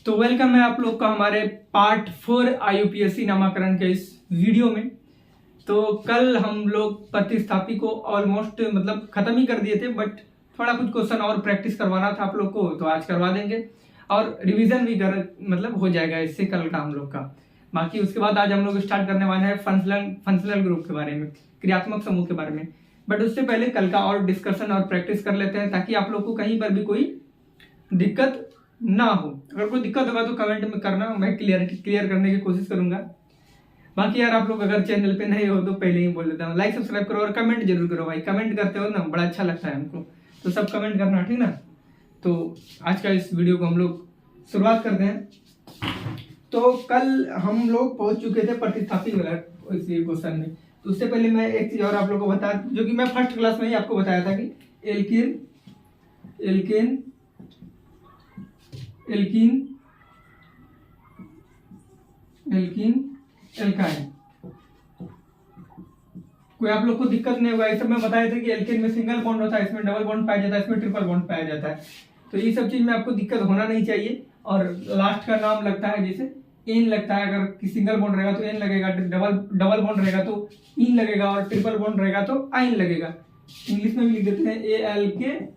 तो वेलकम है आप लोग का हमारे पार्ट 4 IUPAC नामाकरण के इस वीडियो में। तो कल हम लोग प्रतिस्थापी को ऑलमोस्ट खत्म ही कर दिए थे, बट थोड़ा कुछ क्वेश्चन और प्रैक्टिस करवाना था आप लोग को, तो आज करवा देंगे और रिवीजन भी हो जाएगा इससे कल का हम लोग का। बाकी उसके बाद आज हम लोग स्टार्ट करने वाले हैं फंक्शनल ग्रुप के बारे में, क्रियात्मक समूह के बारे में। बट उससे पहले कल का और डिस्कशन और प्रैक्टिस कर लेते हैं ताकि आप लोग को कहीं पर भी कोई दिक्कत ना हो। अगर कोई दिक्कत होगा तो कमेंट में करना, मैं क्लियर करने की कोशिश करूंगा। बाकी यार आप लोग अगर चैनल पे नए हो तो पहले ही बोल देता हूँ, लाइक सब्सक्राइब करो और कमेंट जरूर करो भाई। कमेंट करते हो ना, बड़ा अच्छा लगता है हमको, तो सब कमेंट करना, ठीक ना। तो आज का इस वीडियो को हम लोग शुरुआत करते हैं। तो कल हम लोग पहुंच चुके थे प्रतिस्थापी वाला इसी क्वेश्चन में। तो उससे पहले मैं एक चीज और आप लोग को बता, जो कि मैं फर्स्ट क्लास में ही आपको बताया था कि एल्केन एल्काइन, कोई आप लोग को दिक्कत नहीं होगा। ये सब मैं बताया था कि एल्केन में सिंगल बॉन्ड होता है, इसमें डबल बॉन्ड पाया जाता है, इसमें ट्रिपल बॉन्ड पाया जाता है। तो ये सब चीज में आपको दिक्कत होना नहीं चाहिए। और लास्ट का नाम लगता है, जैसे एन लगता है, अगर सिंगल बॉन्ड रहेगा तो एन लगेगा, डबल बॉन्ड रहेगा तो इन लगेगा, और ट्रिपल बॉन्ड रहेगा तो आइन लगेगा। इंग्लिश में भी लिख देते हैं एल्केन,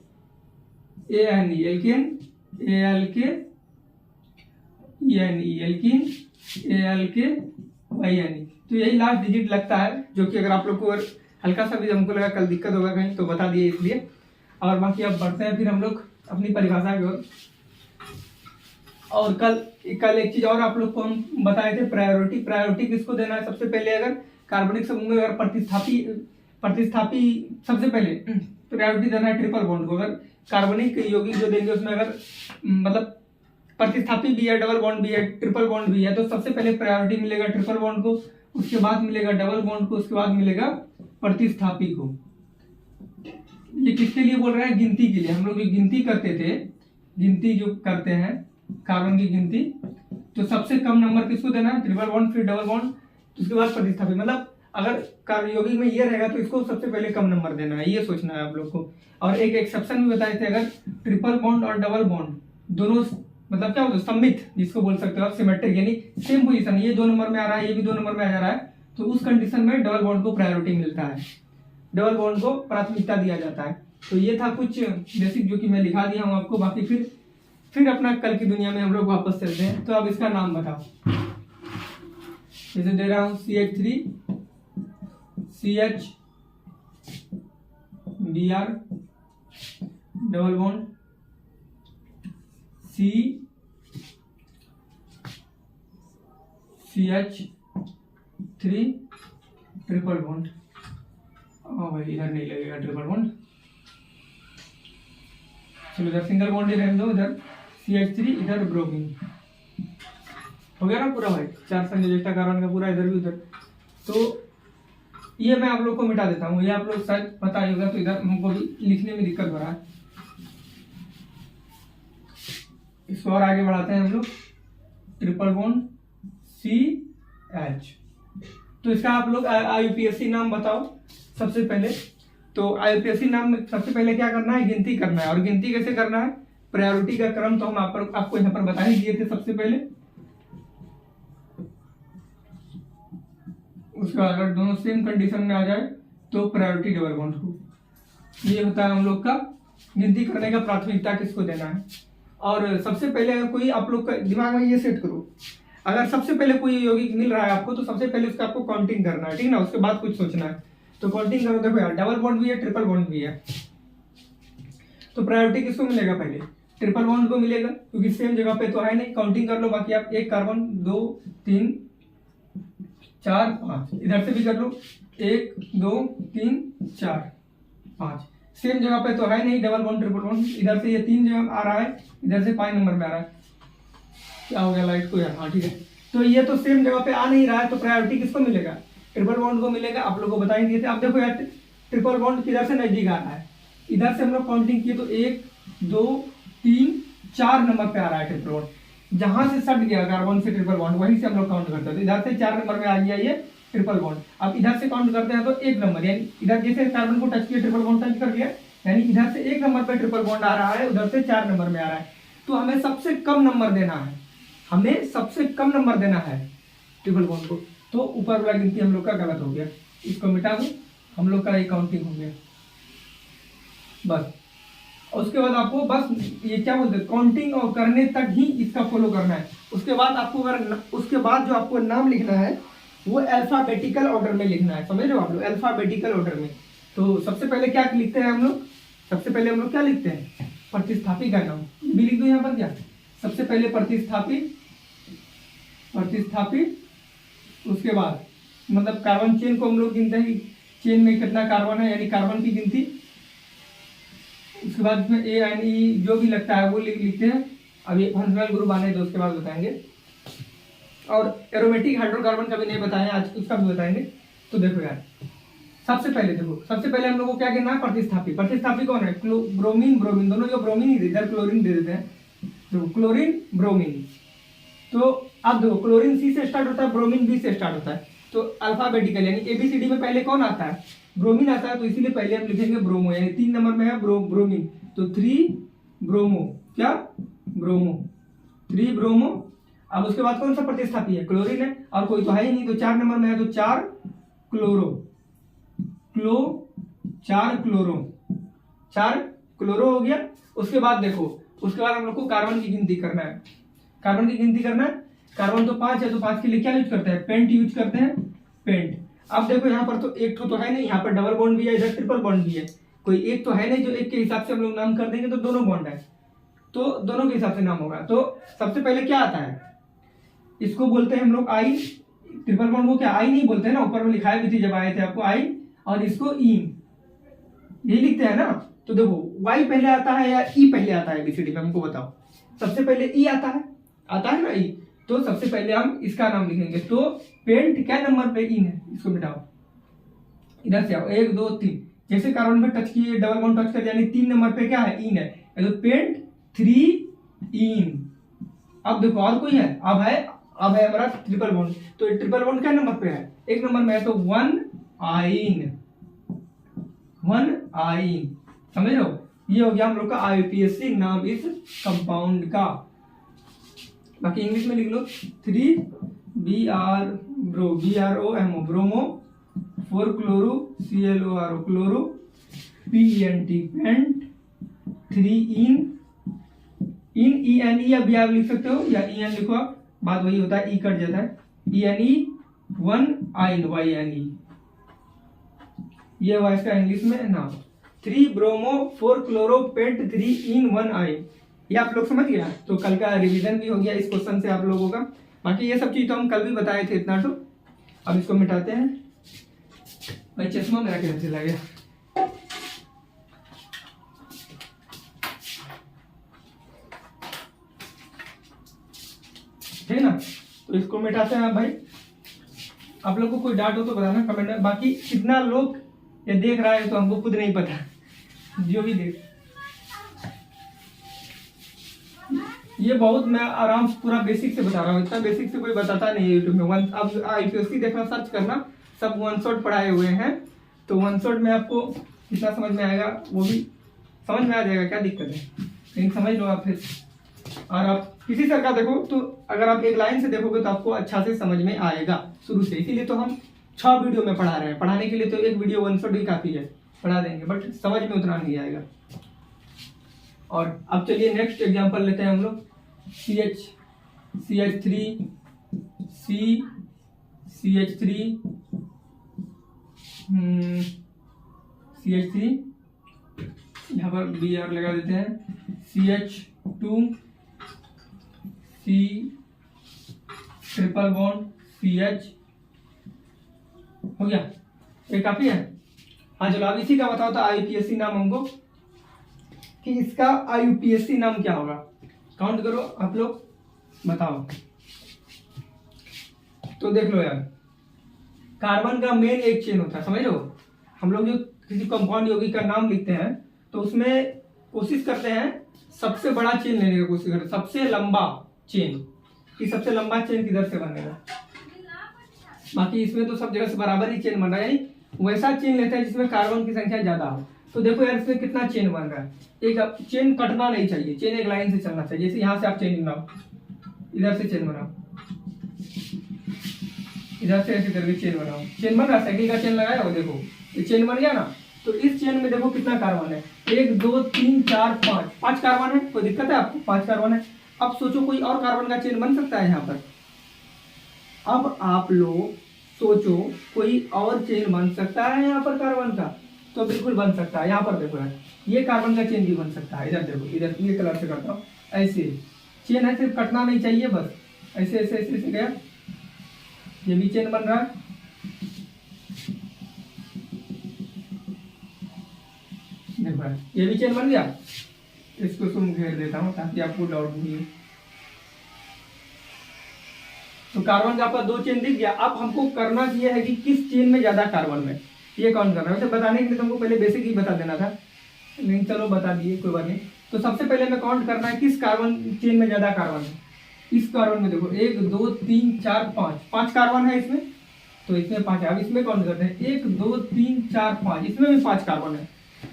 तो यही लास्ट डिजिट लगता है, जो कि अगर आप लोग को हल्का सा भी हमको लगा कल दिक्कत होगा कहीं तो बता दिए इसलिए। और बाकी अब बढ़ते हैं फिर हम लोग अपनी परिभाषा की ओर। और कल एक चीज और आप लोग को हम बताए थे, प्रायोरिटी किसको देना है। सबसे पहले अगर कार्बनिक समूह में अगर प्रतिस्थापी सबसे पहले प्रायोरिटी देना है ट्रिपल बॉन्ड को। अगर कार्बनिक यौगिक जो देंगे उसमें अगर प्रतिस्थापी भी है, डबल बॉन्ड भी है, ट्रिपल बॉन्ड भी है, तो सबसे पहले प्रायोरिटी मिलेगा ट्रिपल बॉन्ड को, उसके बाद मिलेगा डबल बॉन्ड को, उसके बाद मिलेगा प्रतिस्थापी को। ये किसके लिए बोल रहे हैं? गिनती के लिए। हम लोग जो गिनती करते थे, गिनती जो करते हैं कार्बन की गिनती, तो सबसे कम नंबर किसको देना है? ट्रिपल बॉन्ड, फिर डबल बॉन्ड, उसके बाद प्रतिस्थापी। अगर कार्य यौगिक में ये रहेगा तो इसको सबसे पहले कम नंबर देना है, ये सोचना है आप लोग को। और एक एक्सेप्शन भी बताए थे, अगर ट्रिपल बॉन्ड और डबल बॉन्ड दोनों क्या होता है, सममित, जिसको बोल सकते हो आप सिमेट्रिक, यानी सेम पोजीशन, ये 2 नंबर में आ रहा है, ये भी 2 नंबर में आ जा रहा है, तो उस कंडीशन में डबल बॉन्ड को प्रायोरिटी मिलता है, डबल बॉन्ड को प्राथमिकता दिया जाता है। तो ये था कुछ बेसिक जो कि मैं लिखा दिया हूँ आपको। बाकी फिर अपना कल की दुनिया में हम लोग वापस चलते हैं। तो अब इसका नाम बताओ। जैसे दे रहा हूँ CH3 CH Br double bond CH3 triple bond. भाई इधर नहीं लगेगा ट्रिपल बॉन्ड, चलो इधर सिंगल बॉन्ड ही रहने दो। इधर CH3, इधर ब्रोमीन, हो गया ना पूरा भाई, 4 संयोजकता कार्बन का पूरा, इधर भी उधर। तो ये मैं आप लोग को मिटा देता हूँ, ये आप लोग शायद पता ही होगा, तो इधर हमको भी लिखने में दिक्कत हो रहा है। इसको और आगे बढ़ाते हैं हम लोग, ट्रिपल बॉन्ड CH। तो इसका आप लोग IUPAC नाम बताओ सबसे पहले। तो IUPAC नाम में सबसे पहले क्या करना है? गिनती करना है। और गिनती कैसे करना है? प्रायोरिटी का क्रम तो हम आपको यहाँ पर बता ही दिए थे सबसे पहले। उसका अगर दोनों सेम कंडीशन में आ जाए तो प्रायोरिटी डबल बॉन्ड को। ये होता है हम लोग का गिनती करने का प्राथमिकता किसको देना है। और सबसे पहले अगर कोई आप लोग का दिमाग में ये सेट करो, अगर सबसे पहले कोई यौगिक मिल रहा है आपको, तो सबसे पहले उसका आपको काउंटिंग करना है, ठीक ना। उसके बाद कुछ सोचना है। तो काउंटिंग करो, देखो यार डबल बॉन्ड भी है, ट्रिपल बॉन्ड भी है, तो प्रायोरिटी किसको मिलेगा? पहले ट्रिपल बॉन्ड को मिलेगा, क्योंकि सेम जगह पे तो है नहीं। काउंटिंग कर लो, बाकी आप 1 कार्बन 2 3 4 5, इधर से भी कर लो 1 2 3 4 5, सेम जगह पे तो है नहीं डबल बॉन्ड ट्रिपल बॉन्ड। इधर से ये 3 जगह आ रहा है, इधर से 5 नंबर में आ रहा है। क्या हो गया लाइट को यार? हाँ ठीक है। तो ये तो सेम जगह पे आ नहीं रहा है, तो प्रायोरिटी किसको मिलेगा? ट्रिपल बॉन्ड को मिलेगा। आप लोग को बता ही दिए थे। अब देखो यार, ट्रिपल बॉन्ड किधर से नजदीक आ रहा है, इधर से हम लोग काउंटिंग किए तो 1 2 3 4 नंबर पे आ रहा है ट्रिपल बॉन्ड। जहां से सट गया कार्बन से ट्रिपल बॉन्ड, वहीं से हम लोग काउंट करते हैं। तो इधर से 4 नंबर में आ गया ये ट्रिपल बॉन्ड। अब इधर से काउंट करते हैं तो 1 नंबर, यानी इधर जैसे कार्बन को टच किया ट्रिपल बॉन्ड टच कर लिया, यानी इधर से 1 नंबर पे ट्रिपल बॉन्ड आ रहा है, उधर से 4 नंबर में आ रहा है। तो हमें सबसे कम नंबर देना है, हमें सबसे कम नंबर देना है ट्रिपल बॉन्ड को, तो ऊपर वाला गिनती हम लोग का गलत हो गया, इसको मिटा दो, हम लोग का ये काउंटिंग हो गया बस। और उसके बाद आपको बस ये क्या बोलते हैं, काउंटिंग और करने तक ही इसका फॉलो करना है। उसके बाद आपको उसके बाद जो आपको नाम लिखना है वो अल्फाबेटिकल ऑर्डर में लिखना है, समझ रहे हो आप लोग, अल्फाबेटिकल ऑर्डर में। तो सबसे पहले क्या लिखते हैं हम लोग, सबसे पहले हम लोग क्या लिखते हैं, प्रतिस्थापी का नाम भी लिख दो यहाँ पर। क्या सबसे पहले प्रतिस्थापी, उसके बाद मतलब कार्बन चेन को हम लोग गिनते हैं, चेन में कितना कार्बन है, यानी कार्बन की गिनती। उसके बाद इसमें ए एन ई जो भी लगता है वो लिखते हैं। अब ये फंक्शनल ग्रुप आने दो, उसके बाद बताएंगे। और एरोमेटिक हाइड्रोकार्बन का भी नहीं बताया आज, उसका भी बताएंगे। तो देखो यार, सबसे पहले हम लोग को क्या कहना है, प्रतिस्थापी कौन है, ब्रोमीन, दोनों जो ब्रोमीन ही इधर क्लोरीन दे देते हैं, तो क्लोरीन ब्रोमीन। तो अब देखो, क्लोरीन सी से स्टार्ट होता है, ब्रोमीन बी से स्टार्ट होता है। तो अल्फाबेटिकल यानी ABCD में पहले कौन आता है, ब्रोमीन आता है, तो इसीलिए पहले हम लिखेंगे ब्रोमो, यानी 3 नंबर में है ब्रोमीन, तो 3 ब्रोमो, क्या ब्रोमो, 3 ब्रोमो। अब उसके बाद कौन सा प्रतिस्थापी है, क्लोरीन है, और कोई तो है ही नहीं, तो 4 नंबर में है, तो 4 क्लोरो हो गया। उसके बाद देखो, उसके बाद हम लोग को कार्बन की गिनती करना है, कार्बन तो 5 है, तो 5 के लिए क्या यूज करते हैं, पेंट यूज करते हैं, पेंट। अब देखो यहाँ पर तो एक तो है नहीं, यहाँ पर डबल बॉन्ड भी है, इधर ट्रिपल बॉन्ड भी है, कोई एक तो है नहीं जो एक के हिसाब से हम लोग नाम कर देंगे, तो दोनों बॉन्ड है, तो दोनों के हिसाब से नाम होगा। तो सबसे पहले क्या आता है, इसको बोलते हैं हम लोग आई, ट्रिपल बॉन्ड को क्या आई नहीं बोलते हैं ना, ऊपर में लिखाई भी थी जब आए थे आपको आई, और इसको इन, यही लिखते हैं ना। तो देखो वाई पहले आता है या ई पहले आता है ABCD में, हमको बताओ। सबसे पहले ई आता है ना ई, तो सबसे पहले हम इसका नाम लिखेंगे। तो पेंट क्या नंबर पे इन है, इसको मिटाओ, इधर से आओ, 1 2 3, जैसे कार्बन पे टच किए, डबल बॉन्ड टच कर, यानी 3 नंबर पे क्या है, इन है, तो पेंट 3 इन। अब देखो और कोई है, अब है हमारा ट्रिपल बॉन्ड, तो ट्रिपल बॉन्ड क्या नंबर पे है, 1 नंबर में है, तो 1 आइन, समझ रहे हो। ये हो गया हम लोग का IUPAC नाम इस कंपाउंड का। बाकी इंग्लिश में लिख लो, 3 BROMO bromo, 4 chloro CLORO chloro, PENT paint, 3 इन ENE अभी आप लिख सकते हो, या EN लिखो, बात वही होता है, ई कट जाता है, ENE 1 आइन YNE, ये हुआ इसका इंग्लिश में नाम। 3 ब्रोमो 4 क्लोरो पेंट 3 इन 1 आइन, ये आप लोग समझ गया। तो कल का रिवीजन भी हो गया इस क्वेश्चन से आप लोगों का। बाकी ये सब चीज तो हम कल भी बताए थे इतना। तो अब इसको मिटाते हैं, भाई चश्मा मेरा कैसे चला गया, ठीक है ना। तो इसको मिटाते हैं भाई। आप लोग को कोई डाउट हो तो बताना कमेंट में। बाकी कितना लोग ये देख रहा है तो हमको खुद नहीं पता, जो भी देख, ये बहुत मैं आराम से पूरा बेसिक से बता रहा हूँ, इतना बेसिक से कोई बताता नहीं है यूट्यूब में। अब IUPAC देखना, सर्च करना, सब 1 शॉट पढ़ाए हुए हैं, तो 1 शॉट में आपको कितना समझ में आएगा वो भी समझ में आ जाएगा, क्या दिक्कत है, लेकिन समझ लो आप फिर। और आप किसी सर का देखो, तो अगर आप एक लाइन से देखोगे तो आपको अच्छा से समझ में आएगा शुरू से। इसीलिए तो हम 6 वीडियो में पढ़ा रहे हैं, पढ़ाने के लिए तो एक वीडियो 1 शॉट ही काफी है, पढ़ा देंगे, बट समझ में उतना नहीं आएगा। और अब चलिए नेक्स्ट एग्जांपल लेते हैं हम लोग, CH3 यहाँ पर BR लगा देते हैं, CH2 C triple bond CH, हो गया, ये काफी है। हाँ चलो अब इसी का बताओ तो IUPAC नाम हमको, कि इसका IUPAC नाम क्या होगा, काउंट करो आप लोग, बताओ। तो देख लो यार, कार्बन का मेन एक चेन होता है, समझ लो। हम लोग जो किसी कंपाउंड यौगिक का नाम लिखते हैं तो उसमें कोशिश करते हैं सबसे बड़ा चेन लेने की कोशिश करते हैं, सबसे लंबा चेन, कि सबसे लंबा चेन किधर से बनेगा। बाकी इसमें तो सब जगह से बराबर ही चेन बन रहा है, यानी वैसा चेन लेते हैं जिसमें कार्बन की संख्या ज्यादा हो। तो देखो यार इसमें कितना चेन बन रहा है, एक चेन कटना नहीं चाहिए, चेन एक लाइन से चलना चाहिए। जैसे यहाँ से आप चेन बनाओ, इधर से चेन बनाओ, इधर से ऐसे करके चेन बनाओ। चेन बन रहा, साइकिल का चेन लगाया हो, देखो ये चेन बन गया ना। तो इस चेन में देखो कितना कार्बन है, 1 2 3 4 5, 5 कार्बन है। कोई दिक्कत है आपको? 5 कार्बन है। अब सोचो कोई और कार्बन का चेन बन सकता है यहाँ पर? अब आप लोग सोचो कोई और चेन बन सकता है यहाँ पर कार्बन का? तो बिल्कुल बन सकता है। यहाँ पर देखो यार, ये कार्बन का चेन भी बन सकता है। इधर देखो, इधर ये कलर से करता हूँ, ऐसे चेन है, सिर्फ कटना नहीं चाहिए बस। ऐसे ऐसे ऐसे ऐसे गया, ये भी चेन बन रहा है। देखो ये भी चेन बन गया। इसको तुम घेर देता हूँ ताकि आपको डाउट नहीं हो। तो कार्बन का आपका 2 चेन दिख गया। अब हमको करना ये है कि किस चेन में ज्यादा कार्बन है ये काउंट करना है। वैसे बताने के लिए तुमको पहले बेसिक ही बता देना था, लेकिन चलो बता दिए, कोई बात नहीं। तो सबसे पहले हमें काउंट करना है किस कार्बन चेन में ज्यादा कार्बन है। इस कार्बन में देखो 1 2 3 4 5, 5 कार्बन है इसमें, तो इसमें 5 है। अब इसमें काउंट करते हैं, 1 2 3 4 5, इसमें भी 5 कार्बन है।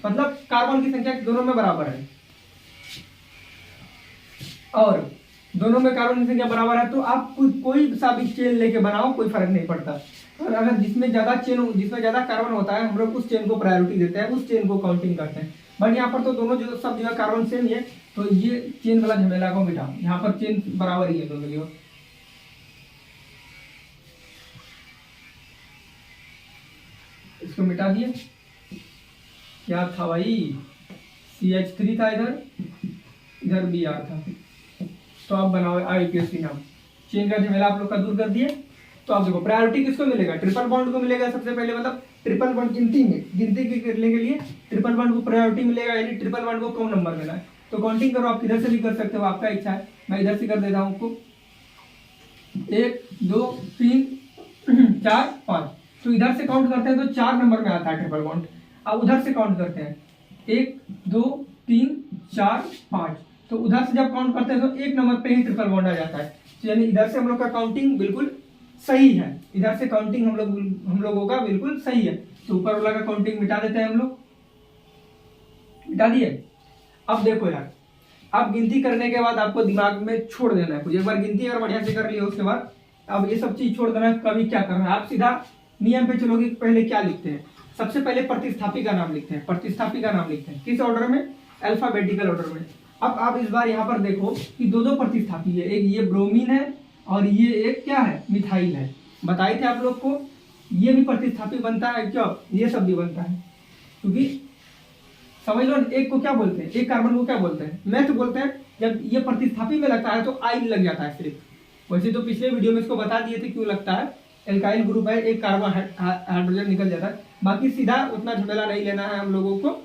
मतलब कार्बन की संख्या दोनों में बराबर है, और दोनों में कार्बन की संख्या बराबर है। तो आप कोई सा भी चेन लेके बनाओ, कोई फर्क नहीं पड़ता। और अगर जिसमें ज्यादा कार्बन होता है, हम लोग उस चेन को प्रायोरिटी देते हैं, उस चेन को काउंटिंग करते हैं। बट यहाँ पर तो दोनों सब जो है कार्बन सेम ही है, तो ये चेन वाला झमेला को मिटाओ। यहाँ पर चेन बराबर ही है दोनों की। इसको मिटा दिए। क्या था भाई, CH3 था इधर, इधर Br था। तो आप बनाओ IUPAC नाम। चेन का झमेला आप लोग का दूर कर दिए। तो आप देखो प्रायोरिटी किसको मिलेगा? ट्रिपल बॉन्ड को मिलेगा सबसे पहले। मतलब ट्रिपल बॉन्ड गिनती करने के लिए ट्रिपल बॉन्ड को प्रायोरिटी मिलेगा, यानी ट्रिपल बॉन्ड को कम नंबर मिला है। तो काउंटिंग करो, आप किधर से भी कर सकते हो, आपका इच्छा है। मैं इधर से कर देता हूँ आपको, 1 2 3 4 5। तो इधर से काउंट करते हैं तो 4 नंबर में आता है ट्रिपल बॉन्ड। अब उधर से काउंट करते हैं, 1 2 3 4 5। तो उधर से जब काउंट करते हैं तो 1 नंबर पे ही ट्रिपल बॉन्ड आ जाता है। तो यानी इधर से हम लोग का काउंटिंग बिल्कुल सही है। इधर से काउंटिंग हम लोगों का बिल्कुल सही है। तो ऊपर वाला का काउंटिंग मिटा देते हैं हम लोग, मिटा दिए। अब देखो यार, अब गिनती करने के बाद आपको दिमाग में छोड़ देना है कुछ। एक बार गिनती अगर बढ़िया से कर लिया उसके बाद अब ये सब चीज छोड़ देना है। कभी क्या करना है, आप सीधा नियम पे चलोगे। पहले क्या लिखते हैं? सबसे पहले प्रतिस्थापी का नाम लिखते हैं। प्रतिस्थापी का नाम लिखते हैं किस ऑर्डर में? अल्फाबेटिकल ऑर्डर में। अब आप इस बार यहाँ पर देखो कि दो प्रतिस्थापी है, एक ये ब्रोमीन है और ये एक क्या है, मिथाइल है। बताए थे आप लोग को, ये भी प्रतिस्थापी बनता है क्यों? ये सब भी बनता है क्योंकि समझ लो, एक को क्या बोलते हैं, एक कार्बन को क्या बोलते हैं, मेथ बोलते हैं। जब ये प्रतिस्थापी में लगता है तो आइल लग जाता है सिर्फ। वैसे तो पिछले वीडियो में इसको बता दिए थे क्यों लगता है। एल्काइल ग्रुप है, एक कार्बन हाइड्रोजन निकल जाता है। बाकी सीधा उतना झमेला नहीं लेना है हम लोगों को।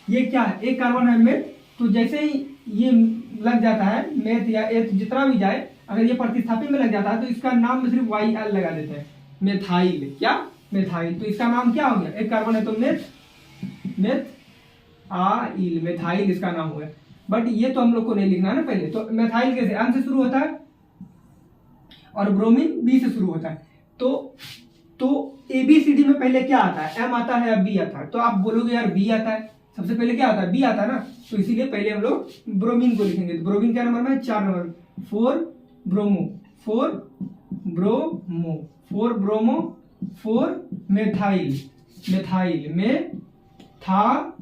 ये क्या है, एक कार्बन है मेथ। तो जैसे ही ये लग जाता है, मेथ या एथ जितना भी जाए, अगर ये प्रतिस्थापी में लग जाता है तो इसका नाम में सिर्फ YL लगा देते हैं, मेथाइल। क्या? मेथाइल। तो इसका नाम क्या हो गया? एक कार्बन है तो मेथाइल, मेथाइल इसका नाम हुआ। बट ये तो हम लोग को नहीं लिखना है ना पहले। तो मेथाइल कैसे? M से शुरू होता है और ब्रोमीन B से शुरू होता है। तो ABCD में पहले क्या आता है? M आता है या B आता है? तो आप बोलोगे यार B आता है। सबसे पहले क्या आता है? B आता है ना। तो इसीलिए पहले हम लोग ब्रोमीन को लिखेंगे। तो ब्रोमीन क्या नंबर में? 4 number. 4 bromo, 4 bromo, 4 methyl, methyl 4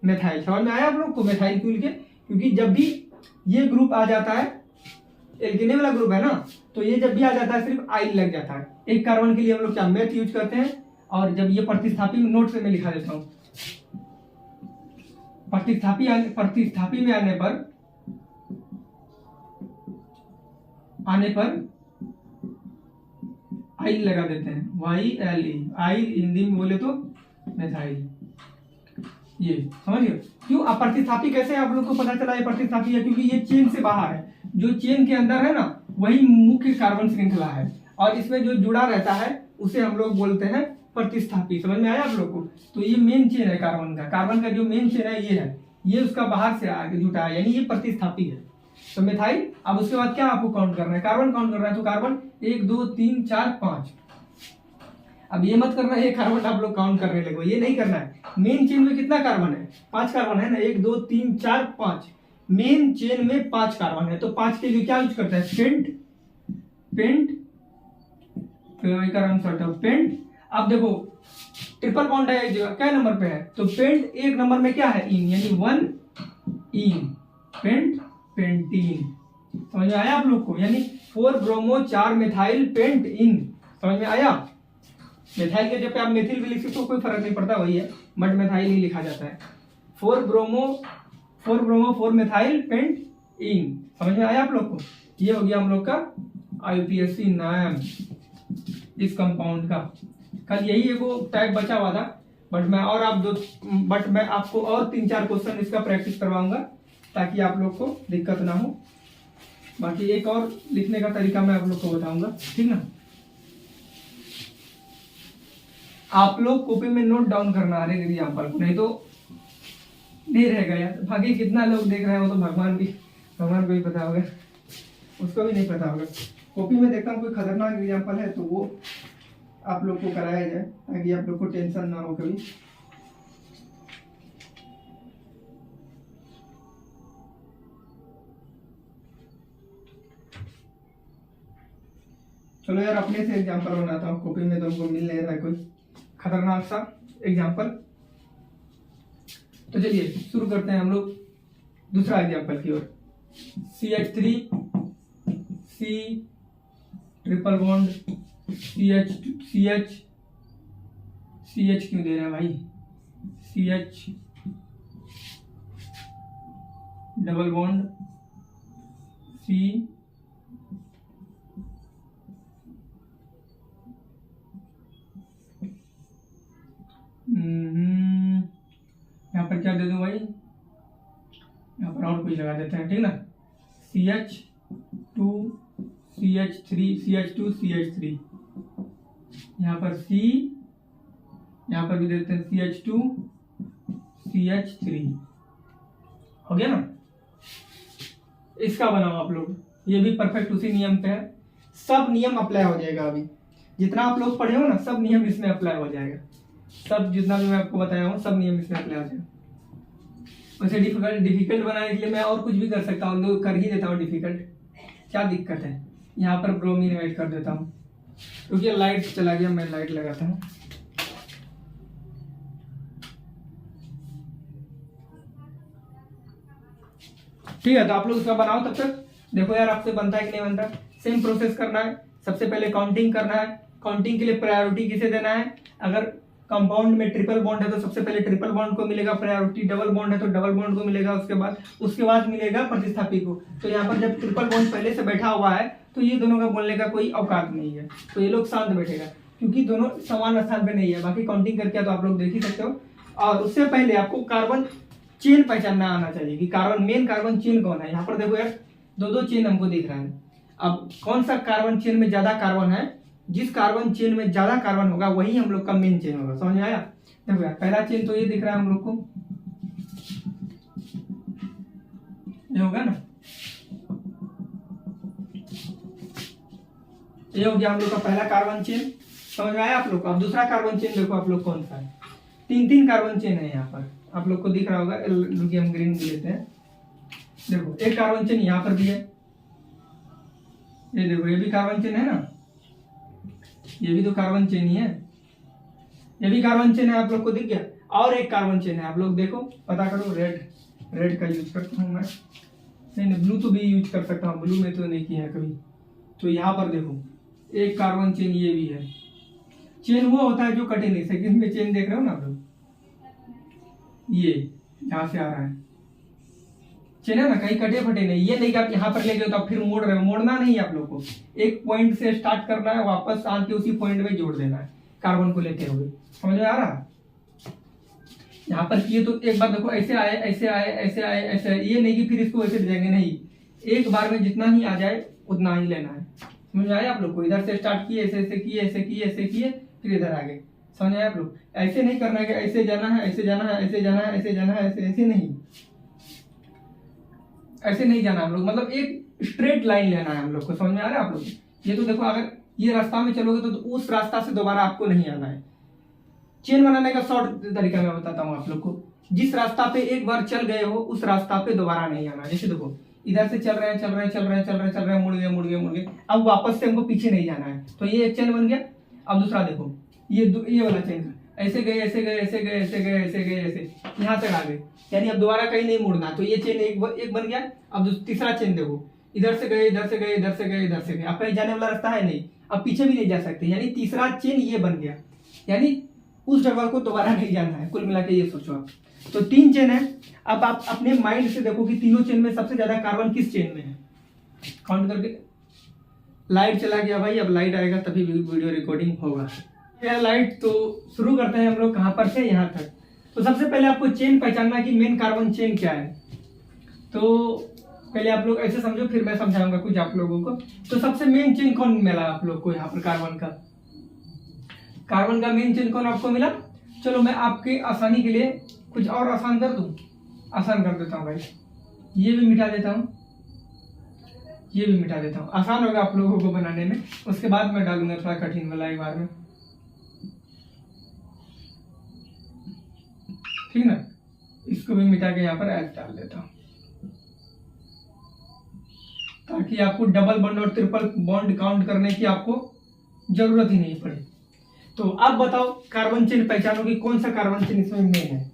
methyl. समझ में आया आप लोग को मेथाइल क्यों लिखे? क्योंकि जब भी ये ग्रुप आ जाता है, एल्केने वाला ग्रुप है ना, तो ये जब भी आ जाता है सिर्फ आइल लग जाता है। एक कार्बन के लिए हम लोग क्या मेथ यूज करते हैं। और जब ये प्रतिस्थापी में, नोट से मैं लिखा देता हूं, प्रतिस्थापी में आने पर आइल लगा देते हैं, YLE। आइल हिंदी में बोले तो मेथाइल। ये समझ गए क्यों? अब प्रतिस्थापी कैसे आप लोग को पता चला ये प्रतिस्थापी है? क्योंकि ये चेन से बाहर है। जो चेन के अंदर है ना, वही मुख्य कार्बन श्रृंखला है, और इसमें जो जुड़ा रहता है उसे हम लोग बोलते हैं प्रतिस्थापी। समझ में आया आप लोग को? तो ये मेन चेन है कार्बन का जो मेन चेन है ये है, ये उसका बाहर से आगे जुटा है, यानी ये प्रतिस्थापी है। तो मेथाइल। अब उसके बाद क्या आपको काउंट करना है? कार्बन काउंट करना है। तो कार्बन 1 2 3 4 5। अब ये मत करना है कार्बन आप लोग काउंट करने लगो, ये नहीं करना है। मेन चेन में कितना कार्बन है? 5 कार्बन है ना, 1 2 3 4 5। मेन चेन में 5 कार्बन है तो 5 के लिए क्या यूज करता है, पेंट, पेंट, पेंट। अब देखो ट्रिपल बॉन्ड है क्या नंबर पे है, तो पेंट एक नंबर में क्या है, इन, यानी 1 इन, पेंट, पेंटीन। समझ में आया आप लोग को, यानी 4 ब्रोमो 4 मिथाइल पेंट इन। समझ में आया। मिथाइल के जब आप मेथिल भी लिख सकते हो कोई फर्क नहीं पड़ता, वही है, बट मिथाइल ही लिखा जाता है। 4 ब्रोमो 4 मिथाइल पेंट इन। समझ में आया आप लोग को। ये हो गया हम लोग का IUPAC नाम इस कंपाउंड का। कल यही एगो टाइप बचा हुआ था, बट मैं आपको और 3-4 क्वेश्चन इसका प्रैक्टिस करवाऊंगा ताकि आप लोग को दिक्कत ना हो। बाकी एक और लिखने का तरीका मैं आप लोग को बताऊंगा, ठीक ना। आप लोग कॉपी में नोट डाउन करना हर एक एग्जाम्पल को, नहीं तो नहीं रहेगा यार। बाकी कितना लोग देख रहे हैं वो तो भगवान को ही पता होगा, उसको भी नहीं पता होगा। कॉपी में देखता हूँ कोई खतरनाक एग्जाम्पल है तो वो आप लोग को कराया जाए ताकि आप लोग को टेंशन ना हो कभी। चलो यार अपने से एग्जाम्पल बनाता हूँ, कॉपी में तो हमको मिल नहीं रहा है कोई खतरनाक सा एग्जाम्पल। तो चलिए शुरू करते हैं हम लोग दूसरा एग्जाम्पल की ओर। CH3 C triple bond CH क्यों दे रहे हैं भाई, CH डबल बॉन्ड C यहाँ पर क्या दे दूं भाई, यहाँ पर और कुछ लगा देते हैं, ठीक ना। CH2 CH3 CH2 CH3, यहाँ पर C, यहाँ पर भी देते हैं CH2 CH3, हो गया ना। इसका बनाओ आप लोग, ये भी परफेक्ट उसी नियम पे है, सब नियम अप्लाई हो जाएगा। अभी जितना आप लोग पढ़े हो ना सब नियम इसमें अप्लाई हो जाएगा, सब जितना भी मैं आपको बताया हूँ सब नियम इसमें अप्लाई हो जाएगा। वैसे डिफिकल्ट बनाने के लिए मैं और कुछ भी कर सकता हूँ, कर ही देता हूँ डिफिकल्ट, क्या दिक्कत है। यहाँ पर ब्रोमीन ऐड कर देता हूँ क्योंकि लाइट चला गया, मैं लाइट लगाता हूँ। ठीक है, तो आप लोग उसका बनाओ तब तक। देखो यार आपसे बनता है कि नहीं बनता। सेम प्रोसेस करना है, सबसे पहले काउंटिंग करना है। काउंटिंग के लिए प्रायोरिटी किसे देना है, अगर कंपाउंड में ट्रिपल बॉन्ड है तो सबसे पहले ट्रिपल बॉन्ड को मिलेगा प्रायोरिटी, डबल बॉन्ड है तो डबल बॉन्ड को मिलेगा, उसके बाद मिलेगा प्रतिस्थापी को। तो यहाँ पर जब ट्रिपल बॉन्ड पहले से बैठा हुआ है तो ये दोनों का बोलने का कोई औकात नहीं है, तो ये लोग शांत बैठेगा क्योंकि दोनों समान स्थान पे नहीं है। बाकी काउंटिंग करके तो आप लोग देख ही सकते हो। और उससे पहले आपको कार्बन चेन पहचानना आना चाहिए कि मेन कार्बन चेन कौन है। यहाँ पर देखो यार 2 चेन हमको दिख रहा है। अब कौन सा कार्बन चेन में ज्यादा कार्बन है, जिस कार्बन चेन में ज्यादा कार्बन होगा वही हम लोग का मेन चेन होगा। समझ में आया। देखो यार पहला चेन तो ये दिख रहा है हम लोग को, ये होगा ना, ये हो गया हम लोग का पहला कार्बन चेन। समझ में आया आप लोग को। अब दूसरा कार्बन चेन देखो आप लोग कौन सा है, 3 कार्बन चेन है यहाँ पर, आप लोग को दिख रहा होगा। हम ग्रीन भी लेते हैं। देखो एक कार्बन चेन यहाँ पर भी है, ये देखो ये भी कार्बन चेन है ना, ये भी तो कार्बन चेन ही है, ये भी कार्बन चेन है, आप लोग को दिख गया। और एक कार्बन चेन है, आप लोग देखो पता करो। रेड का यूज करता हूँ मैं, नहीं ब्लू तो भी यूज कर सकता हूँ, ब्लू में तो नहीं किया है कभी। तो यहाँ पर देखो एक कार्बन चेन ये भी है। चेन वो होता है जो कटे नहीं। सेकंड में चेन देख रहे हो ना आप लोग, ये यहाँ से आ रहा है चेन है ना, कहीं कटे फटे नहीं। ये नहीं कि आप यहाँ पर ले गए तो आप फिर मोड़ रहे हो, मोड़ना नहीं है आप लोग को। एक पॉइंट से स्टार्ट करना है, वापस आके उसी पॉइंट में जोड़ देना है कार्बन को लेते हुए। समझ में आ रहा। यहाँ पर किए तो एक बार देखो ऐसे आए ऐसे आए ऐसे आए ऐसे आए, ये नहीं कि फिर इसको ऐसे जाएंगे, नहीं, एक बार में जितना ही आ जाए उतना ही लेना है। समझ में आया आप लोग को। इधर से स्टार्ट किए, ऐसे ऐसे किए, ऐसे किए, ऐसे किए, फिर इधर आ गए। समझ आया आप लोग। ऐसे नहीं करना है कि ऐसे जाना है, ऐसे जाना है, ऐसे जाना है, ऐसे जाना है, ऐसे नहीं, ऐसे नहीं जाना हम लोग। मतलब एक स्ट्रेट लाइन लेना है हम लोग को। समझ में आ रहा है आप लोग। ये तो देखो अगर ये रास्ता में चलोगे तो उस रास्ता से दोबारा आपको नहीं आना है। चेन बनाने का शॉर्ट तरीका मैं बताता हूँ आप लोग को। जिस रास्ता पे एक बार चल गए हो उस रास्ता पे दोबारा नहीं आना। जैसे देखो इधर से चल रहे हैं, मुड़ गए, अब वापस से हमको पीछे नहीं जाना है, तो ये एक चेन बन गया। अब दूसरा देखो ये वाला चेन का ऐसे गए ऐसे यहाँ तक आ गए, यानी अब दोबारा कहीं नहीं मुड़ना, तो ये चेन एक बन गया। अब तीसरा चेन देखो इधर से गए, अब कहीं जाने वाला रास्ता है नहीं, अब पीछे भी नहीं जा सकते, यानी तीसरा चेन ये बन गया, यानी उस जगह को दोबारा नहीं जाना है। कुल मिला के ये सोचो आप, तो 3 चेन है। अब आप अपने माइंड से देखो कि तीनों चेन में सबसे ज्यादा कार्बन किस चेन में है, काउंट करके। लाइट चला गया भाई, अब लाइट आएगा तभी वीडियो रिकॉर्डिंग होगा। यह लाइट, तो शुरू करते हैं हम लोग कहाँ पर से, यहाँ तक। तो सबसे पहले आपको चेन पहचानना कि मेन कार्बन चेन क्या है। तो पहले आप लोग ऐसे समझो, फिर मैं समझाऊंगा कुछ आप लोगों को। तो सबसे मेन चेन कौन मिला आप लोग को यहाँ पर कार्बन का मेन चेन कौन आपको मिला? चलो मैं आपके आसानी के लिए कुछ और आसान कर दूं, आसान कर देता हूँ भाई, ये भी मिटा देता हूँ, ये भी मिटा देता हूँ, आसान होगा आप लोगों को बनाने में। उसके बाद मैं डालूंगा थोड़ा कठिन वाला एक बार में, ठीक ना। इसको भी मिटा के यहाँ पर एच डाल देता हूँ, ताकि आपको डबल बॉन्ड और ट्रिपल बॉन्ड काउंट करने की आपको जरूरत ही नहीं पड़े। तो अब बताओ कार्बन चेन पहचानो कि कौन सा कार्बन चेन इसमें मेन है।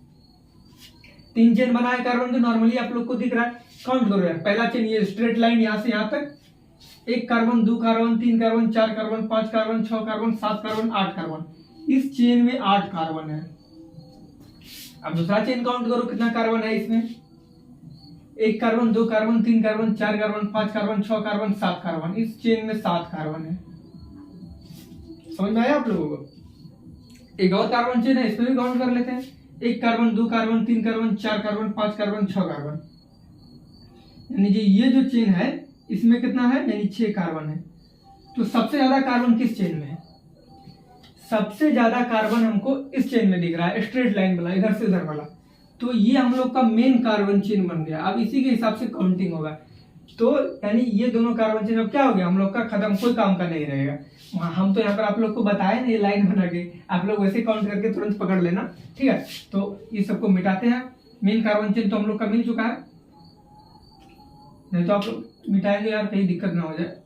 3 चेन बना है कार्बन के, नॉर्मली आप लोग को दिख रहा है, काउंट करो यार। पहला चेन ये स्ट्रेट लाइन यहाँ से यहाँ तक, 1 carbon, 2 carbon, 3 carbon, 4 carbon, 5 carbon, 6 carbon, 7 carbon, 8 carbon, इस चेन में 8 कार्बन है। अब दूसरा चेन काउंट करो कितना कार्बन है इसमें, 1 carbon, 2 carbon, 3 carbon, 4 carbon, 5 carbon, 6 carbon, 7 carbon, इस चेन में 7 कार्बन है। समझ में आया आप लोगों को? एक और कार्बन चेन है, इसमें भी काउंट कर लेते हैं। 1 carbon, 2 carbon, 3 carbon, 4 carbon, 5 carbon, 6 carbon, यानी ये जो चेन है इसमें कितना है, यानी 6 कार्बन है। तो सबसे ज्यादा कार्बन किस चेन में है? सबसे ज्यादा कार्बन हमको इस चेन में दिख रहा है, स्ट्रेट लाइन वाला, इधर से उधर वाला। तो ये हम लोग का मेन कार्बन चेन बन गया। अब इसी के हिसाब से काउंटिंग होगा। तो यानी ये दोनों कार्बन चेन अब क्या हो गया, हम लोग का खत्म, कोई काम का नहीं रहेगा। हम तो यहाँ पर आप लोग को बताए नहीं लाइन बना के, आप लोग वैसे काउंट करके तुरंत पकड़ लेना, ठीक है। तो ये सबको मिटाते हैं। मेन कार्बन चेन तो हम लोग का मिल चुका है, नहीं तो आप लोग मिटाएंगे यार, कहीं दिक्कत ना हो जाए।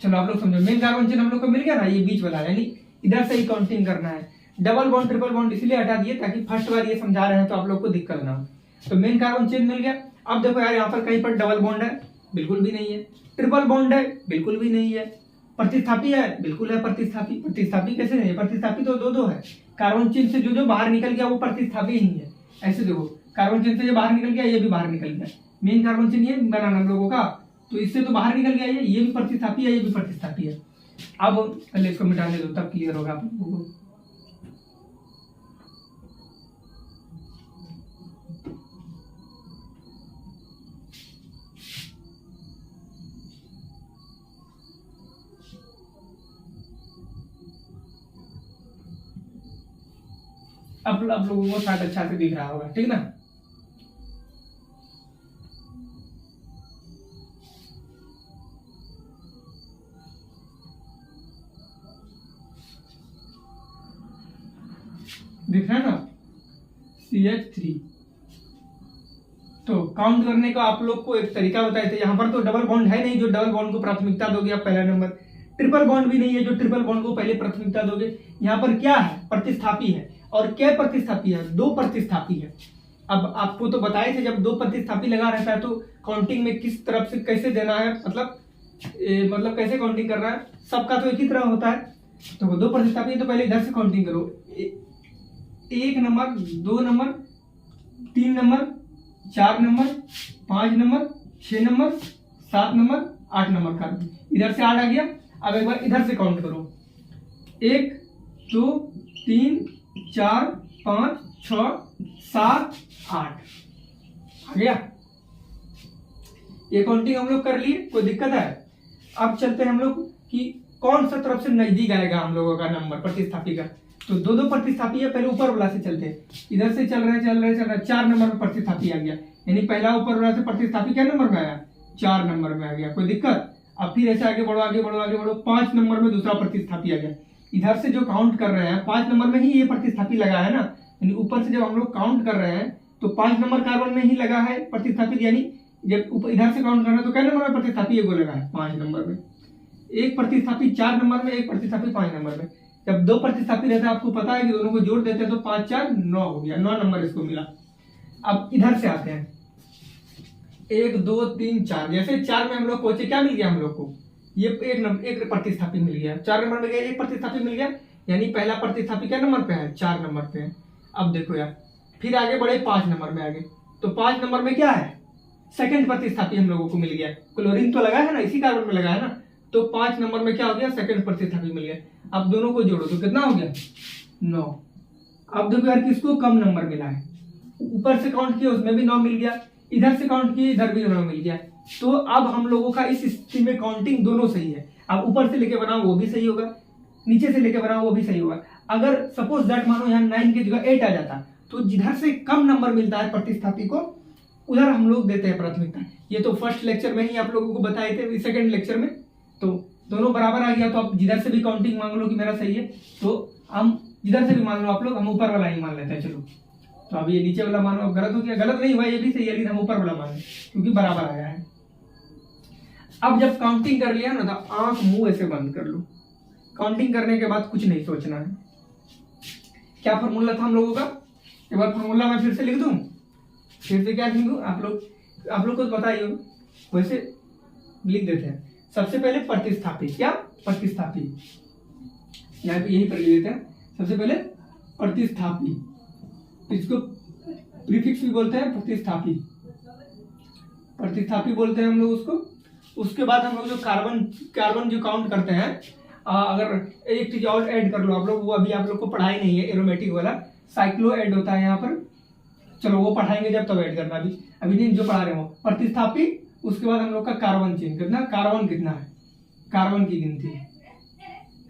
चलो आप लोग समझो, मेन कार्बन चेन हम लोग को मिल गया ना, ये बीच वाला, यानी इधर से ही काउंटिंग करना है। डबल बॉन्ड ट्रिपल बॉन्ड इसलिए हटा दिए ताकि फर्स्ट बार ये समझा रहे हैं तो आप लोग को दिक्कत ना हो। तो मेन कार्बन चेन मिल गया। अब देखो यार, यहाँ पर कहीं पर डबल बॉन्ड है, बिल्कुल भी नहीं है। ट्रिपल बॉन्ड है, बिल्कुल भी नहीं है। प्रतिस्थापी है, बिल्कुल है प्रतिस्थापी। प्रतिस्थापी कैसे नहीं है? प्रतिस्थापी तो दो है। कार्बन चेन से जो बाहर निकल गया वो प्रतिस्थापी ही है। ऐसे देखो, कार्बन चेन से जो बाहर निकल गया ये भी बाहर निकल गया। मेन कार्बन चेन ये बनाना हम लोगों का, तो इससे तो बाहर निकल गया ये भी प्रतिस्थापी है, ये भी प्रतिस्थापी है। अब पहले इसको मिटाने दो, तब क्लियर होगा आप लोगों को। अब आप लोगों को शायद अच्छा से दिख रहा होगा, ठीक ना। दिख रहा है ना, CH3। तो काउंट करने का आप लोग को एक तरीका बताए थे। यहाँ पर तो डबल बॉन्ड है नहीं, जो डबल बॉन्ड को प्राथमिकता दोगे आप पहला नंबर। ट्रिपल बॉन्ड भी नहीं है, जो ट्रिपल बॉन्ड को पहले प्राथमिकता दोगे। यहाँ पर क्या है, प्रतिस्थापी है। और क्या प्रतिस्थापी है? 2 प्रतिस्थापी है। अब आपको तो बताए थे, जब 2 प्रतिस्थापी लगा रहता है तो काउंटिंग में किस तरफ से कैसे देना है, मतलब कैसे काउंटिंग करना है। सबका तो एक ही तरह होता है। तो 2 प्रतिस्थापी है तो पहले इधर से काउंटिंग करो। 1 number, 2 number, 3 number, 4 number, 5 number, 6 number, 7 number, 8 number का। इधर से 8 आ गया। अब एक बार इधर से काउंट करो, 1 2 3 4 5 6 7 8 आ गया। ये काउंटिंग हम लोग कर लिए, कोई दिक्कत है? अब चलते हैं हम लोग कि कौन सा तरफ से नजदीक आएगा हम लोगों का नंबर प्रतिस्थापी का। तो 2 प्रतिस्थापी है, पहले ऊपर वाला से चलते हैं। इधर से चल रहे 4 नंबर में प्रतिस्थापी आ गया, यानी पहला ऊपर वाला से प्रतिस्थापी क्या नंबर में आया, 4 नंबर में आ गया। कोई दिक्कत? अब फिर ऐसे आगे बढ़ो 5 नंबर में दूसरा प्रतिस्थापी आ गया। इधर से जो काउंट कर रहे हैं 5 नंबर में ही ये प्रतिस्थापी लगा है ना, यानी ऊपर से जब हम लोग काउंट कर रहे हैं तो 5 नंबर कार्बन में ही लगा है प्रतिस्थापित, यानी जब इधर से काउंट करना तो क्या नंबर में प्रतिस्थापित एगो लगा है 5 नंबर में, एक प्रतिस्थापित 4 नंबर में, एक प्रतिस्थापित 5 नंबर में। जब दो प्रतिस्थापित रहता है आपको पता है कि दोनों को जोड़ देते हैं तो 5 4 9 हो गया, 9 नंबर इसको मिला। अब इधर से आते हैं 1 2 3 4, जैसे 4 में हम लोग पहुंचे, क्या मिल गया हम लोग को, ये एक प्रतिस्थापित मिल गया, 4 नंबर में गया एक प्रतिस्थापित मिल गया, यानी पहला प्रतिस्थापित क्या नंबर पे है, 4 नंबर पे है। अब देखो यार फिर आगे बढ़े 5 नंबर में आगे, तो 5 नंबर में क्या है, सेकंड प्रतिस्थापित हम लोगों को मिल गया, क्लोरीन तो लगा है ना, इसी कार्बन में लगा है ना, तो 5 नंबर में क्या हो गया, सेकंड प्रतिस्थापित मिल गया। अब दोनों को जोड़ो तो कितना हो गया 9। अब देखो यार किसको कम नंबर मिला है, ऊपर से काउंट किया उसमें भी 9 मिल गया, इधर से काउंट किए इधर भी 9 मिल गया। तो अब हम लोगों का इस स्थिति में काउंटिंग दोनों सही है। अब ऊपर से लेके बनाओ वो भी सही होगा, नीचे से लेके बनाओ वो भी सही होगा। अगर सपोज दैट मानो यहाँ 9 की जगह 8 आ जाता, तो जिधर से कम नंबर मिलता है प्रतिस्थापी को उधर हम लोग देते हैं प्राथमिकता। ये तो फर्स्ट लेक्चर में ही आप लोगों को बताए थे, सेकंड लेक्चर में तो दोनों बराबर आ गया। तो आप जिधर से भी काउंटिंग मांग लो कि मेरा सही है, तो हम जिधर से भी मान लो आप लोग, हम ऊपर वाला ही मान लेते हैं। चलो तो अब ये नीचे वाला मानो गलत हो गया, गलत नहीं हुआ, ये भी सही है, लेकिन हम ऊपर वाला मान क्योंकि बराबर आया है। अब जब काउंटिंग कर लिया ना तो आंख मुंह ऐसे बंद कर लो, काउंटिंग करने के बाद कुछ नहीं सोचना है। क्या फॉर्मूला था हम लोगों का, एक बार फॉर्मूला मैं फिर से लिख दूं, फिर से क्या लिख दूं, आप लोग को बताइए, वैसे लिख देते हैं। सबसे पहले प्रतिस्थापित, क्या प्रतिस्थापित, यहाँ पे यही पर लिख देते हैं। सबसे पहले प्रतिस्थापित, इसको प्रीफिक्स भी बोलते हैं, प्रतिस्थापित, प्रतिस्थापित बोलते हैं हम लोग उसको। उसके बाद हम लोग जो कार्बन जो काउंट करते हैं, अगर एक चीज और ऐड कर लो आप लोग, वो अभी आप लोग को पढ़ाई नहीं है, एरोमेटिक वाला साइक्लो ऐड होता है यहाँ पर, चलो वो पढ़ाएंगे जब तब ऐड करना, अभी नहीं जो पढ़ा रहे हो प्रतिस्थापित। उसके बाद हम लोग का कार्बन चेन कितना, कार्बन कितना है, कार्बन की गिनती,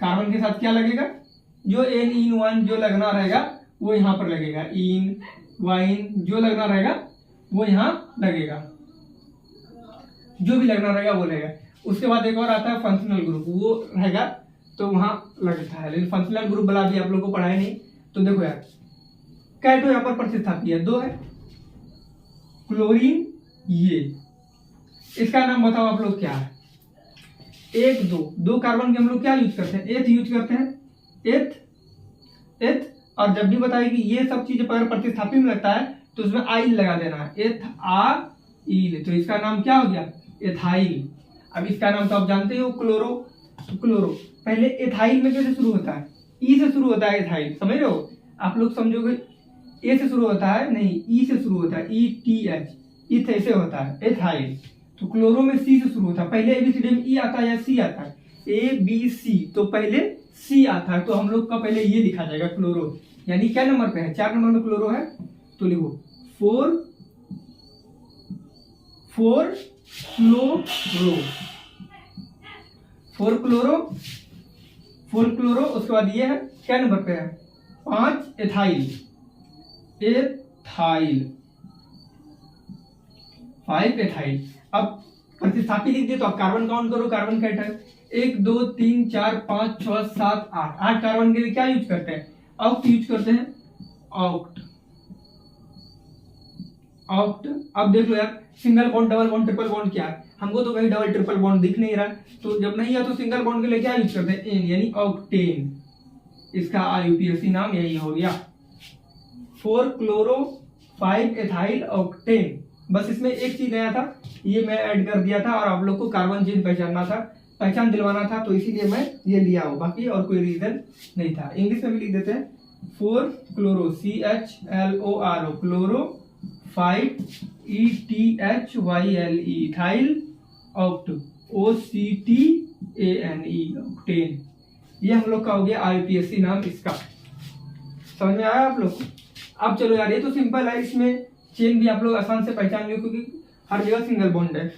कार्बन के साथ क्या लगेगा, जो एन इन वन जो लगना रहेगा वो यहाँ पर लगेगा, इन वाइन जो लगना रहेगा वो यहाँ लगेगा, जो भी लगना रहेगा वो लगेगा। उसके बाद एक और आता है फंक्शनल ग्रुप, वो रहेगा तो वहां लगता है, लेकिन फंक्शनल ग्रुप वाला भी आप लोग को पढ़ाया नहीं। तो देखो यार कैटो यहाँ पर प्रतिस्थापित है, 2 है, क्लोरीन ये, इसका नाम बताओ आप लोग क्या है, 1 2 कार्बन के हम लोग क्या यूज करते हैं, एथ यूज करते हैं, एथ। और जब भी बताए कि ये सब चीजें पर प्रतिस्थापित में लगता है तो उसमें आइल लगा देना है, एथाइल, तो इसका नाम क्या हो गया, एथाइल। अब इसका नाम तो आप जानते हो क्लोरो, तो क्लोरो पहले एथाइल में कैसे शुरू होता है, ई से शुरू होता है एथाइल, समझ रहे हो आप लोग, समझोगे ए से शुरू होता है, नहीं ई से शुरू होता है, ई टी एच, इथ ऐसे होता है एथाइल। तो क्लोरो में सी से शुरू होता है, पहले एबीसीडी में ई आता है या सी आता है, ए बी सी, तो पहले सी आता है, तो हम लोग का पहले ये लिखा जाएगा क्लोरो, यानी क्या नंबर पे है, 4 नंबर में क्लोरो है, तो लिखो 4 क्लोरो। उसके बाद ये है क्या नंबर पे है, 5 एथाइल, 5 एथाइल। अब प्रतिस्थापित लिख दिए तो आप कार्बन काउंट करो, कार्बन का है 1 2 3 4 5 6 7 8 कार्बन के लिए क्या यूज करते हैं, ऑक्ट यूज करते हैं, ऑक्ट। अब देख लो यार single bond, double bond, triple bond क्या है, हमको तो कहीं डबल ट्रिपल बॉन्ड दिख नहीं रहा, तो जब नहीं है तो सिंगल बॉन्ड के लिए क्या यूज करते हैं, एन, यानी ऑक्टेन, इसका आईयूपीएसी नाम यही हो गया, 4 क्लोरो 5 एथाइल ऑक्टेन। बस इसमें एक चीज नया था, ये मैं ऐड कर दिया था, और आप लोग को कार्बन चेन पहचान दिलवाना था, तो इसीलिए मैं ये लिया हूं, बाकी और कोई रीजन नहीं था। इंग्लिश में भी लिख देते हैं, 4 chloro CHLORO chloro, 5 ETHYLE ethyl, oct OCTANE octane. ये हम लोग का हो गया आईयूपीएसी नाम इसका, समझ में आया आप लोग। अब चलो यार ये तो सिंपल है, इसमें चेन भी आप लोग आसान से पहचान लो, क्योंकि हर जगह सिंगल बॉन्ड है।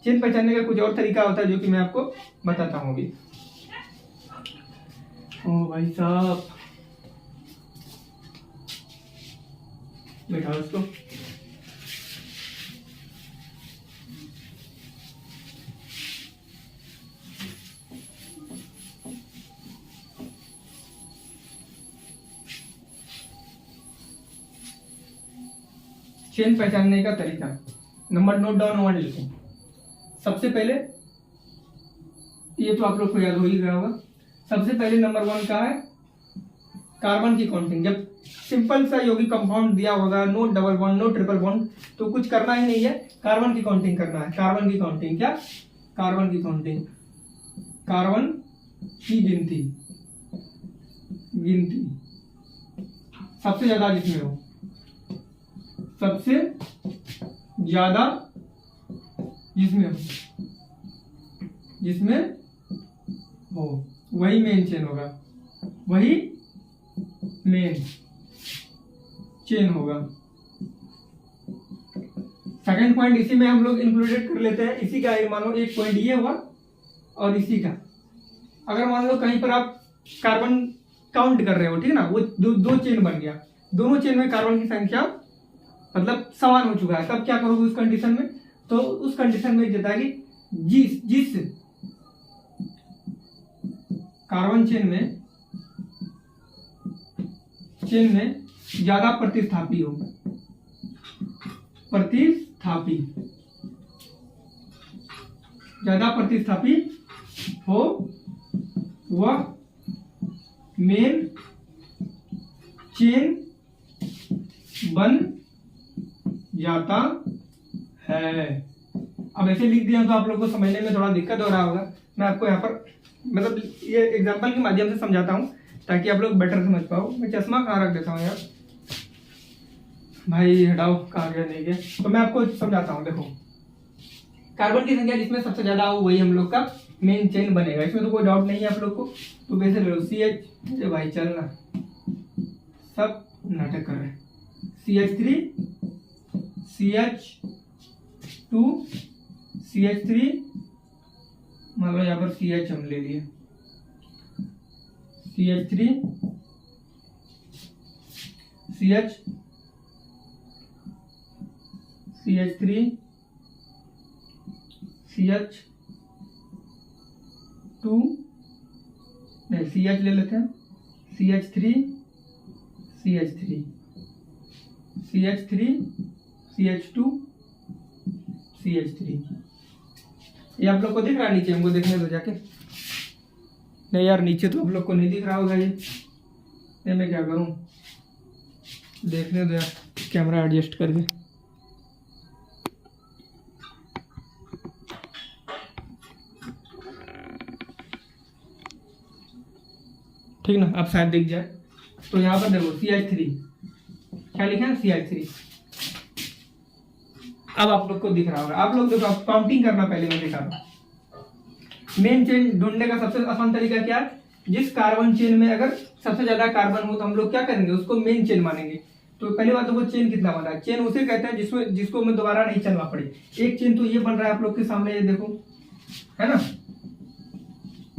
चेन पहचानने का कुछ और तरीका होता है जो कि मैं आपको बताता हूँ अभी। ओ भाई साहब बैठाओ इसको, चेन पहचानने का तरीका, नंबर नोट डाउन वन लिखें। सबसे पहले, ये तो आप लोग को याद हो ही गया होगा, सबसे पहले नंबर 1 का है कार्बन की काउंटिंग। जब सिंपल सा यौगिक कंपाउंड दिया होगा, no double bond no triple bond, तो कुछ करना ही नहीं है, कार्बन की काउंटिंग करना है। कार्बन की काउंटिंग क्या? कार्बन की काउंटिंग, कार्बन की गिनती, गिनती सबसे ज्यादा जिसमें हो, सबसे ज्यादा जिसमें हो, जिसमें हो वही मेन चेन होगा, वही मेन चेन होगा। सेकंड पॉइंट इसी में हम लोग इंक्लूडेड कर लेते हैं। इसी का मान लो एक पॉइंट ये हुआ और इसी का, अगर मान लो कहीं पर आप कार्बन काउंट कर रहे हो, ठीक है ना, वो दो चेन बन गया, दोनों चेन में कार्बन की संख्या मतलब समान हो चुका है, तब क्या करोगे उस कंडीशन में? तो उस कंडीशन में देता है कि जिस कार्बन चेन में ज्यादा प्रतिस्थापी हो, प्रतिस्थापी ज्यादा प्रतिस्थापी हो, वह मेन चेन बन जाता है। अब ऐसे लिख दिया तो आप लोग को समझने में थोड़ा दिक्कत हो रहा होगा। मैं आपको यहाँ पर मतलब ये एग्जांपल के माध्यम से समझाता हूँ ताकि आप लोग बेटर समझ पाओ। मैं चश्मा कहाँ रख देता हूँ यार, भाई हटाओ, कहाँ गया नहीं गया, तो मैं आपको समझाता हूँ। देखो, कार्बन की संख्या जिसमें सबसे ज्यादा हो वही हम लोग का मेन चेन बनेगा, इसमें तो कोई डाउट नहीं है आप लोग को। तो वैसे ले लो CH, भाई चलना, सब नाटक कर रहे हैं। CH3 CH2 CH3, मतलब यहाँ पर CH हम ले लिए, CH3 CH CH3 CH2 नहीं, CH ले लेते हैं, CH3 CH3 CH3 CH2 CH3। ये आप लोग को दिख रहा है नीचे? हमको देखने दो जाके। नहीं यार, नीचे तो आप लोग को नहीं दिख रहा होगा ये मैं क्या करूं, देखने दो यार, कैमरा एडजस्ट करके। ठीक ना, अब शायद दिख जाए। तो यहाँ पर देखो CH3, क्या लिखा है? CH3। अब आप लोग को दिख रहा होगा। आप लोग देखो, आप काउंटिंग करना पहले मैं दिखा रहा हूं। मेन चेन ढूंढने का सबसे आसान तरीका क्या है? जिस कार्बन चेन में अगर सबसे ज्यादा कार्बन हो तो हम लोग क्या करेंगे, उसको मेन चेन मानेंगे। तो पहली बात तो वो चेन कितना बन रहा है, चेन उसे कहते हैं जिसको मैं दोबारा नहीं चलना पड़े। एक चेन तो ये बन रहा है आप लोग के सामने, ये देखो, है ना,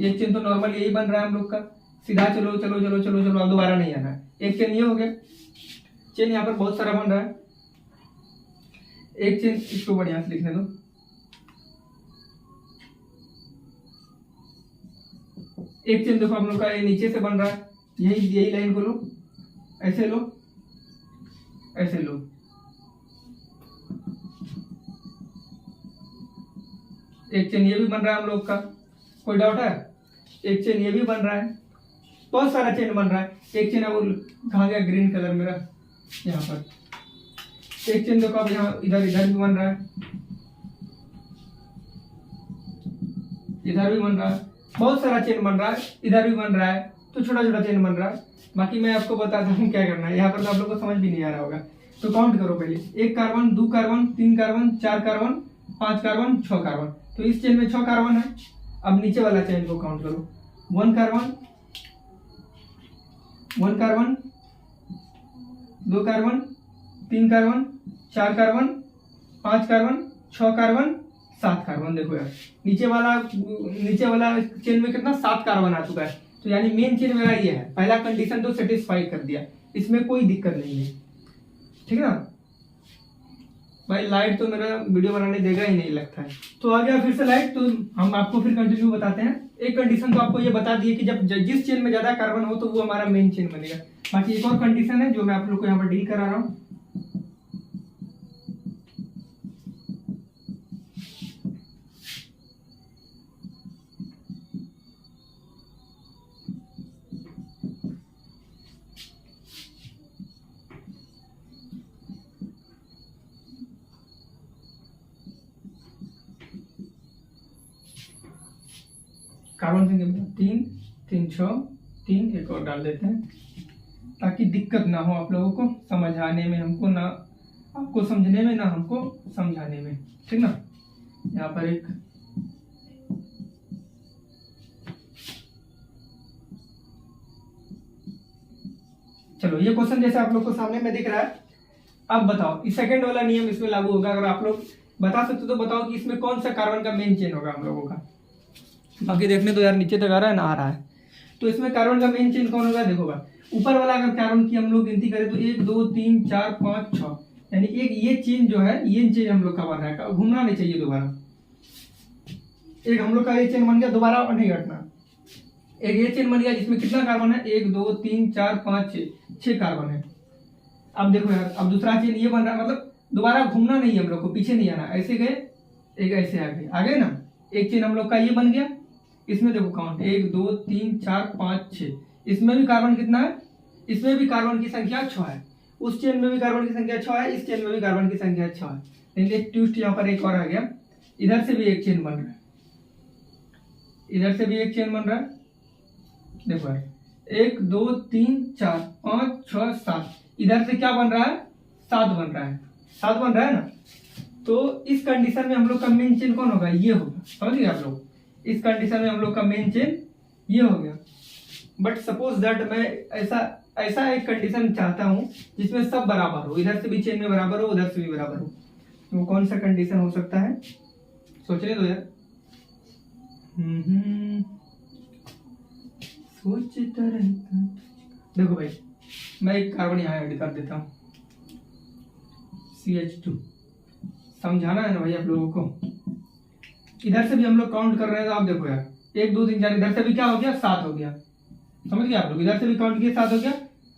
एक चेन तो नॉर्मल यही बन रहा है हम लोग का, सीधा चलो चलो चलो चलो चलो, अब दोबारा नहीं आना है। एक चेन ये हो गया, चेन यहाँ पर बहुत सारा बन रहा है। एक चेन, इसको बढ़िया से लिखने दो, एक चेन देखो हम लोग का ये नीचे से बन रहा है, यही लाइन को लो, ऐसे लो, ऐसे लो, एक चेन ये भी बन रहा है हम लोग का, कोई डाउट है? एक चेन ये भी बन रहा है, बहुत सारा चेन बन रहा है। एक चेन अब कहाँ गया ग्रीन कलर मेरा, यहाँ पर। एक चेन देखो अब यहाँ इधर भी बन रहा है, इधर भी बन रहा है, बहुत सारा चेन बन रहा है, इधर भी बन रहा है, तो छोटा छोटा चेन बन रहा है। बाकी मैं आपको बताता हूँ क्या करना है, यहाँ पर तो आप लोग को समझ भी नहीं आ रहा होगा। तो काउंट करो पहले, 1 carbon 2 carbon 3 carbon 4 carbon 5 carbon 6 carbon, तो इस चेन में 6 कार्बन है। अब नीचे वाला चेन को काउंट करो, 1 carbon 1 carbon 2 carbon 3 carbon 4 carbon 5 carbon 6 carbon 7 carbon. देखो यार, नीचे वाला चेन में कितना 7 कार्बन आ चुका है। तो यानी मेन चेन मेरा ये है, पहला कंडीशन तो सेटिस्फाई कर दिया, इसमें कोई दिक्कत नहीं है, ठीक है ना भाई। लाइट तो मेरा वीडियो बनाने देगा ही नहीं लगता है। तो आ गया फिर से लाइट, तो हम आपको फिर कंटिन्यू बताते हैं। एक कंडीशन तो आपको ये बता दिए कि जब जिस चेन में ज्यादा कार्बन हो तो वो हमारा मेन चेन बनेगा। बाकी एक और कंडीशन है जो मैं आप लोग को यहाँ पर डील करा रहा हूँ। कार्बन संख्या 3 3 6 3 एक और डाल देते हैं ताकि दिक्कत ना हो आप लोगों को समझाने में, हमको ना आपको समझने में, ना हमको समझाने में, ठीक ना। यहाँ पर एक चलो ये क्वेश्चन जैसे आप लोग को सामने में दिख रहा है। अब बताओ इस सेकंड वाला नियम इसमें लागू होगा। अगर आप लोग बता सकते तो बताओ कि इसमें कौन सा कार्बन का मेन चेन होगा हम लोगों का। बाकी देखने तो यार नीचे तक आ रहा है ना, आ रहा है। तो इसमें कार्बन का मेन चेन कौन होगा, देखो ऊपर वाला अगर कार्बन की हम लोग गिनती करें तो 1 2 3 4 5 6, यानी एक ये चेन जो है, ये चेन हम लोग का बन रहा है, घूमना नहीं चाहिए दोबारा। एक हम लोग का ये चेन बन गया, दोबारा नहीं हटना। एक ये चेन बन गया जिसमें कितना कार्बन है, 1 2 3 4 5 6 कार्बन है। अब देखो यार, अब दूसरा चेन ये बन रहा है, मतलब दोबारा घूमना नहीं है हम लोग को, पीछे नहीं आना, ऐसे गए एक ऐसे आ गए ना। एक चेन हम लोग का ये बन गया, इसमें देखो काउंट 1 2 3 4 5 6, इसमें भी कार्बन कितना है, इसमें भी कार्बन की संख्या 6 है, उस चेन में भी कार्बन की संख्या 6 है, इस चेन में भी कार्बन की संख्या 6 है। लेकिन एक ट्विस्ट यहाँ पर एक और आ गया, इधर से भी एक चेन बन रहा है, इधर से भी एक चेन बन रहा है। देखो 1 2 3 4 5 6 7, इधर से क्या बन रहा है, 7 बन रहा है, 7 बन रहा है ना। तो इस कंडीशन में हम लोग का मेन चेन कौन होगा, ये होगा, समझ गए आप लोग। इस कंडीशन में हम लोग का मेन चेन ये हो गया। बट सपोज दैट मैं ऐसा एक कंडीशन चाहता हूं जिसमें सब बराबर हो, इधर से भी चेन में बराबर हो, उधर से भी बराबर हो, तो वो कौन सा कंडीशन हो सकता है, सोचने दो यार। सोचता रहता। देखो भाई, मैं एक कार्बन यहाँ ऐड कर देता हूँ, CH2, समझाना है ना भाई आप लोगों को। इधर से भी हम लोग काउंट कर रहे हैं, तो आप देखो यार 1 2 3 4, इधर से भी क्या हो गया, 7 हो गया, समझ गए आप लोग। इधर से भी काउंट किया, 7 हो गया।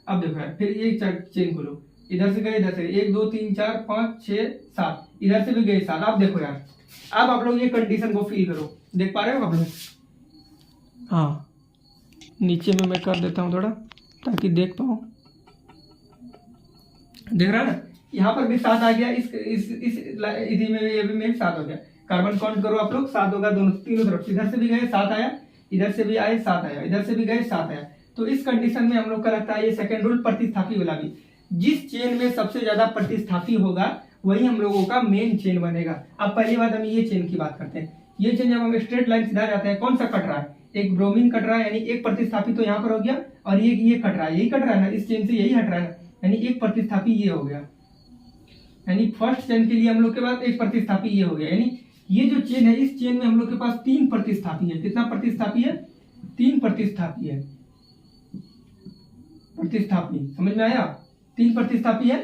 अब देखो यार, फिर एक चेन खोलो, इधर से गए, इधर से 1 2 3 4 5 6 7, इधर से भी गए 7। अब देखो यार, अब आप लोग ये कंडीशन को फील करो, देख पा रहे हो आप लोग। हाँ, नीचे में मैं कर देता हूँ थोड़ा ताकि देख पाओ, देख रहा है ना, यहाँ पर भी 7 आ गया, इस इधर में ये भी मेन 7 हो गया। कार्बन काउंट करो आप लोग, 7 होगा दोनों तीनों तरफ, इधर से भी गए 7 आया, इधर से भी आए 7 आया, इधर से भी गए 7 आया। तो इस कंडीशन में हम लोग का लगता है ये सेकंड रूल प्रतिस्थापी वाला भी, जिस चेन में सबसे ज्यादा प्रतिस्थापी होगा वही हम लोगों का मेन चेन बनेगा। अब पहली बात हम ये चेन की बात करते हैं। ये चेन जब हम स्ट्रेट लाइन सीधा जाते हैं, कौन सा कट रहा है, एक ब्रोमीन कट रहा है, यानी एक प्रतिस्थापी तो यहाँ पर हो गया, और ये कट रहा है, यही कट रहा है ना, इस चेन से यही हट रहा है ना, यानी एक प्रतिस्थापी ये हो गया। यानी फर्स्ट चेन के लिए हम लोग के पास एक प्रतिस्थापी ये हो गया, यानी ये जो चेन है, इस चेन में हम लोग के पास 3 प्रतिस्थापी है। कितना प्रतिस्थापी है, 3 प्रतिस्थापी है। प्रतिस्थापी समझ में आया, 3 प्रतिस्थापी है।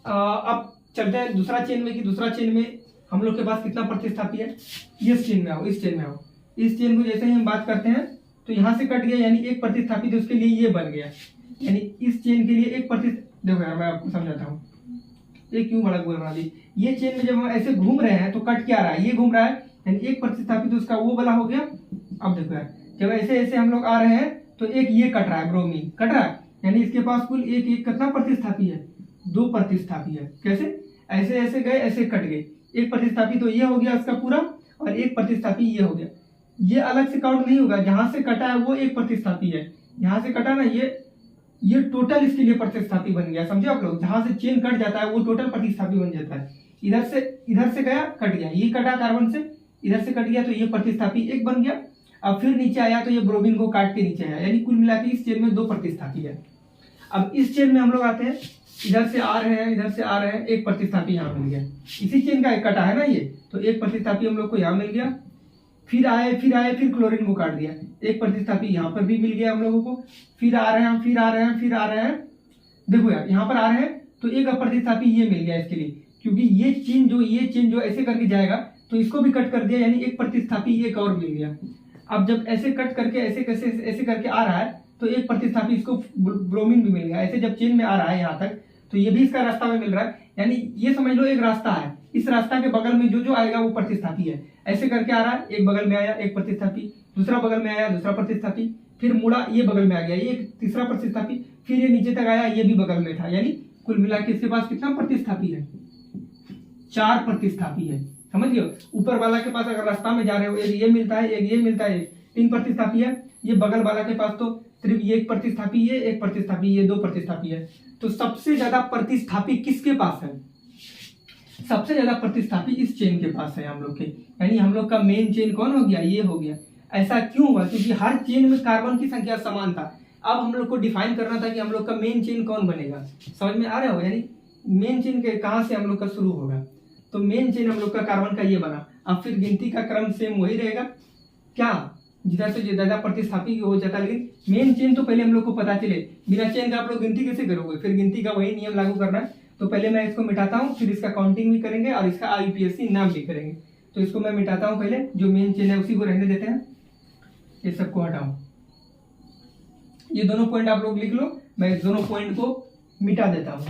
अब चलते हैं दूसरा चेन में, कि दूसरा चेन में हम लोग के पास कितना प्रतिस्थापी है। इस चेन में आओ, इस चेन में आओ, इस चेन को जैसे ही हम बात करते हैं तो यहाँ से कट गया, यानी एक प्रतिस्थापी, तो उसके लिए ये बन गया, यानी इस चेन के लिए एक देखो यार मैं आपको समझाता हूँ, ये क्यों बड़ा गोल बना दी। ये चेन में जब हम ऐसे घूम रहे हैं तो कट क्या रहा है, ये घूम रहा है, यानी एक प्रतिस्थापी तो उसका वो वाला हो गया। अब देखो यार, जब ऐसे ऐसे हम लोग आ रहे हैं तो एक ये कट रहा है, ब्रोमीन कट रहा है, यानी इसके पास कुल एक कितना प्रतिस्थापी है, 2 प्रतिस्थापी है। कैसे, ऐसे ऐसे गए, ऐसे कट गए, एक प्रतिस्थापी तो ये हो गया उसका पूरा, और एक प्रतिस्थापी ये हो गया। ये अलग से काउंट नहीं होगा, जहां से कटा है वो एक प्रतिस्थापी है, यहाँ से कटा ना, ये टोटल इसके लिए प्रतिस्थापी बन गया, समझे आप लोग। जहां से चेन कट जाता है वो टोटल प्रतिस्थापी बन जाता है। इधर से गया, कट गया, ये कटा कार्बन से, इधर से कट गया तो ये प्रतिस्थापी एक बन गया। अब फिर नीचे आया तो ये ब्रोमीन को काट के नीचे आया, यानी कुल मिला के इस चेन में 2 प्रतिस्थापी है। अब इस चेन में हम लोग आते हैं, इधर से आ रहे हैं, इधर से आ रहे हैं, एक प्रतिस्थापी यहाँ मिल गया, इसी चेन का एक कटा है ना ये, तो एक प्रतिस्थापी हम लोग को यहाँ मिल गया। फिर आए, फिर क्लोरीन को काट दिया, एक प्रतिस्थापी यहाँ पर भी मिल गया हम लोगों को। फिर आ रहे हैं, फिर आ रहे हैं, फिर आ रहे हैं, देखो यार यहाँ पर आ रहे हैं तो एक प्रतिस्थापी ये मिल गया इसके लिए, क्योंकि ये चेन जो ऐसे करके जाएगा तो इसको भी कट कर दिया, यानी एक प्रतिस्थापी एक और मिल गया। अब जब ऐसे कट करके ऐसे करके आ रहा है तो एक प्रतिस्थापी इसको ब्रोमीन भी मिल गया। ऐसे जब चेन में आ रहा है यहाँ तक तो ये भी इसका रास्ता में मिल रहा है, यानी ये समझ लो एक रास्ता है, इस रास्ता के बगल में जो आएगा वो प्रतिस्थापी है। ऐसे करके आ रहा है, एक बगल में आया एक प्रतिस्थापी, दूसरा बगल में आया दूसरा प्रतिस्थापी, फिर मुड़ा ये बगल में आ गया ये तीसरा प्रतिस्थापी, फिर ये नीचे तक आया ये भी बगल में था, यानी कुल मिला के इसके पास कितना प्रतिस्थापी है, 4 प्रतिस्थापी है। समझ गए, ऊपर वाला के पास अगर रास्ता में जा रहे हो, एक ये मिलता है, एक ये मिलता है, 3 प्रतिस्थापी है। ये बगल वाला के पास तो सिर्फ ये एक प्रतिस्थापी, ये एक प्रतिस्थापी, ये 2 प्रतिस्थापी है। तो सबसे ज्यादा प्रतिस्थापी किसके पास है? सबसे ज्यादा प्रतिस्थापी इस चेन के पास है हम लोग के, यानी हम लोग का मेन चेन कौन हो गया? ये हो गया। ऐसा क्यों हुआ? क्योंकि हर चेन में कार्बन की संख्या समान था। अब हम लोग को डिफाइन करना था कि हम लोग का मेन चेन कौन बनेगा। समझ में आ रहा हो? यानी मेन चेन के कहाँ से हम लोग का शुरू होगा? तो मेन चेन हम लोग का कार्बन का ये बना। अब फिर गिनती का क्रम सेम वही रहेगा क्या? जिधर से ज्यादा प्रतिस्थापी हो जाता है, लेकिन मेन चेन तो पहले हम लोग को पता चले। बिना चेन का आप लोग गिनती कैसे करोगे? फिर गिनती का वही नियम लागू करना है। तो पहले मैं इसको मिटाता हूँ, फिर इसका काउंटिंग भी करेंगे और इसका IUPAC नाम भी करेंगे। तो इसको मैं मिटाता हूँ, पहले जो मेन चेन है उसी को रहने देते हैं, ये सबको हटाऊं। ये दोनों पॉइंट आप लोग लिख लो, मैं इस दोनों पॉइंट को मिटा देता हूँ।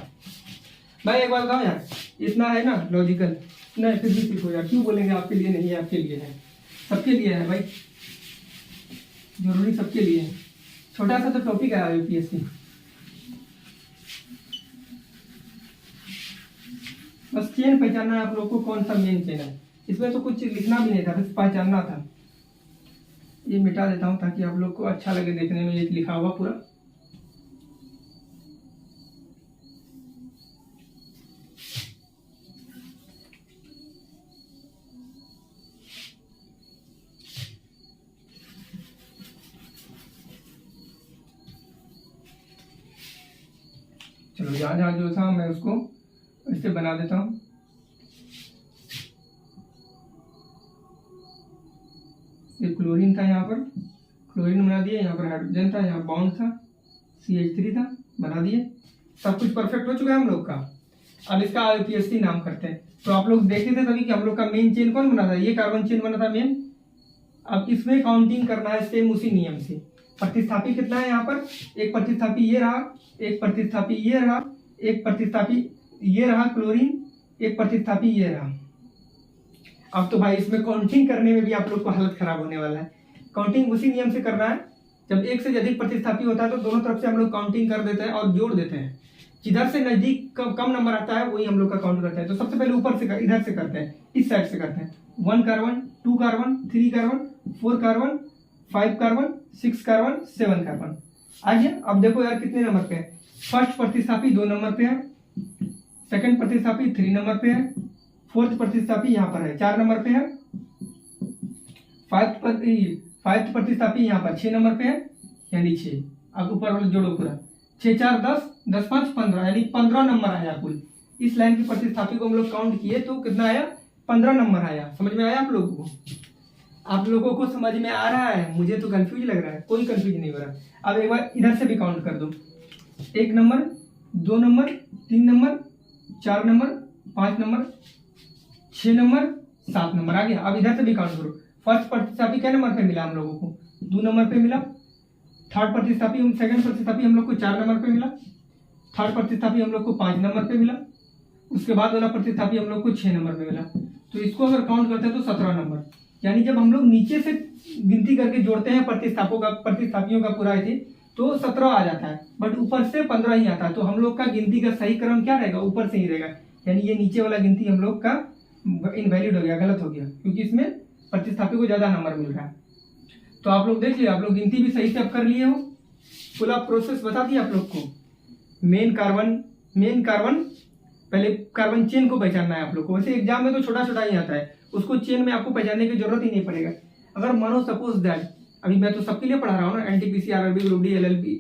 भाई एक बात बताओ यार, इतना है ना लॉजिकल, नहीं फिर भी सीखो यार। क्यों बोलेंगे आपके लिए नहीं है? आपके लिए है, सबके लिए है भाई, जरूरी सबके लिए है। छोटा सा तो टॉपिक है IUPAC, बस चेन पहचानना है आप लोग को, कौन सा मेन चेन है। इसमें तो कुछ लिखना भी नहीं था, बस पहचानना था। ये मिटा देता हूँ ताकि आप लोग को अच्छा लगे देखने में, ये लिखा हुआ पूरा। चलो जहाँ जहाँ जो था मैं उसको इससे बना देता हूँ। ये क्लोरीन था, यहाँ पर क्लोरीन बना दिए, यहाँ पर हाइड्रोजन था, यहाँ बॉन्ड था, CH3 था, बना दिए। सब कुछ परफेक्ट हो चुका है हम लोग का। अब इसका IUPAC नाम करते हैं। तो आप लोग देखे थे तभी कि हम लोग का मेन चेन कौन बना था? ये कार्बन चेन बना था मेन। अब इसमें काउंटिंग करना है सेम उसी नियम से। प्रतिस्थापी कितना है यहाँ पर? एक प्रतिस्थापी ये रहा, एक प्रतिस्थापी ये रहा, एक प्रतिस्थापी ये रहा क्लोरीन, एक प्रतिस्थापी ये रहा। अब तो भाई इसमें काउंटिंग करने में भी आप लोग को हालत खराब होने वाला है। काउंटिंग उसी नियम से करना है, जब एक से अधिक प्रतिस्थापी होता है तो दोनों तरफ से हम लोग काउंटिंग कर देते हैं और जोड़ देते हैं। जिधर से नजदीक कम नंबर आता है वही हम लोग का काउंट करते हैं। तो सबसे पहले ऊपर से इधर से करते हैं, इस साइड से करते हैं। 1 carbon, 2 carbon, 3 carbon, 4 carbon, 5 carbon, 6 carbon, 7 carbon. आइए अब देखो यार कितने नंबर पे है। फर्स्ट प्रतिस्थापी 2 नंबर पे है, सेकंड प्रतिस्थापी 3 नंबर पे है, फोर्थ प्रतिस्थापी यहाँ पर है 4 नंबर पे है, फाइव्थ प्रतिस्थापी यहाँ पर 6 नंबर पे है, यानी 6। अब ऊपर वाले जोड़ो पूरा, 6 4 10, 10 5 15, यानी 15 नंबर आया कुल। इस लाइन की प्रतिस्थापी को हम लोग काउंट किए तो कितना आया? 15 नंबर आया। समझ में आया आप लोगों को? आप लोगों को समझ में आ रहा है? मुझे तो कंफ्यूज लग रहा है, कोई कंफ्यूज नहीं हो रहा। अब एक बार इधर से भी काउंट कर दो, 1 number, 2 number, 3 number, 4 number, 5 number, 6 number, 7 number आ गया। अब इधर से भी काउंट करो। फर्स्ट प्रतिस्थापी क्या नंबर पे मिला हम लोगों को? 2 नंबर पे मिला। थर्ड प्रतिस्थापी सेकंड प्रतिस्थापी हम लोग को 4 नंबर पे मिला। थर्ड प्रतिस्थापी हम लोग को 5 नंबर पे मिला। उसके बाद वाला प्रतिस्थापी हम लोग को 6 नंबर पे मिला। तो इसको अगर काउंट करते हैं तो 17 नंबर। यानी जब हम लोग नीचे से गिनती करके जोड़ते हैं प्रतिस्थापियों का पूरा थी तो 17 आ जाता है, बट ऊपर से 15 ही आता है। तो हम लोग का गिनती का सही क्रम क्या रहेगा? ऊपर से ही रहेगा। यानी ये नीचे वाला गिनती हम लोग का इनवैलिड हो गया, गलत हो गया, क्योंकि इसमें प्रतिस्थापी को ज्यादा नंबर मिल रहा है। तो आप लोग देखिए, आप लोग गिनती भी सही से अब कर लिए हो। पूरा प्रोसेस बता दिया आप लोग को। मेन कार्बन पहले कार्बन चेन को पहचानना है आप लोग को। वैसे एग्जाम में तो छोटा छोटा ही आता है, उसको चेन में आपको पहचानने की जरूरत ही नहीं पड़ेगा। अगर मानो सपोज दैट, अभी मैं तो सबके लिए पढ़ा रहा हूँ ना, NTPC, RRB, group D, LLB,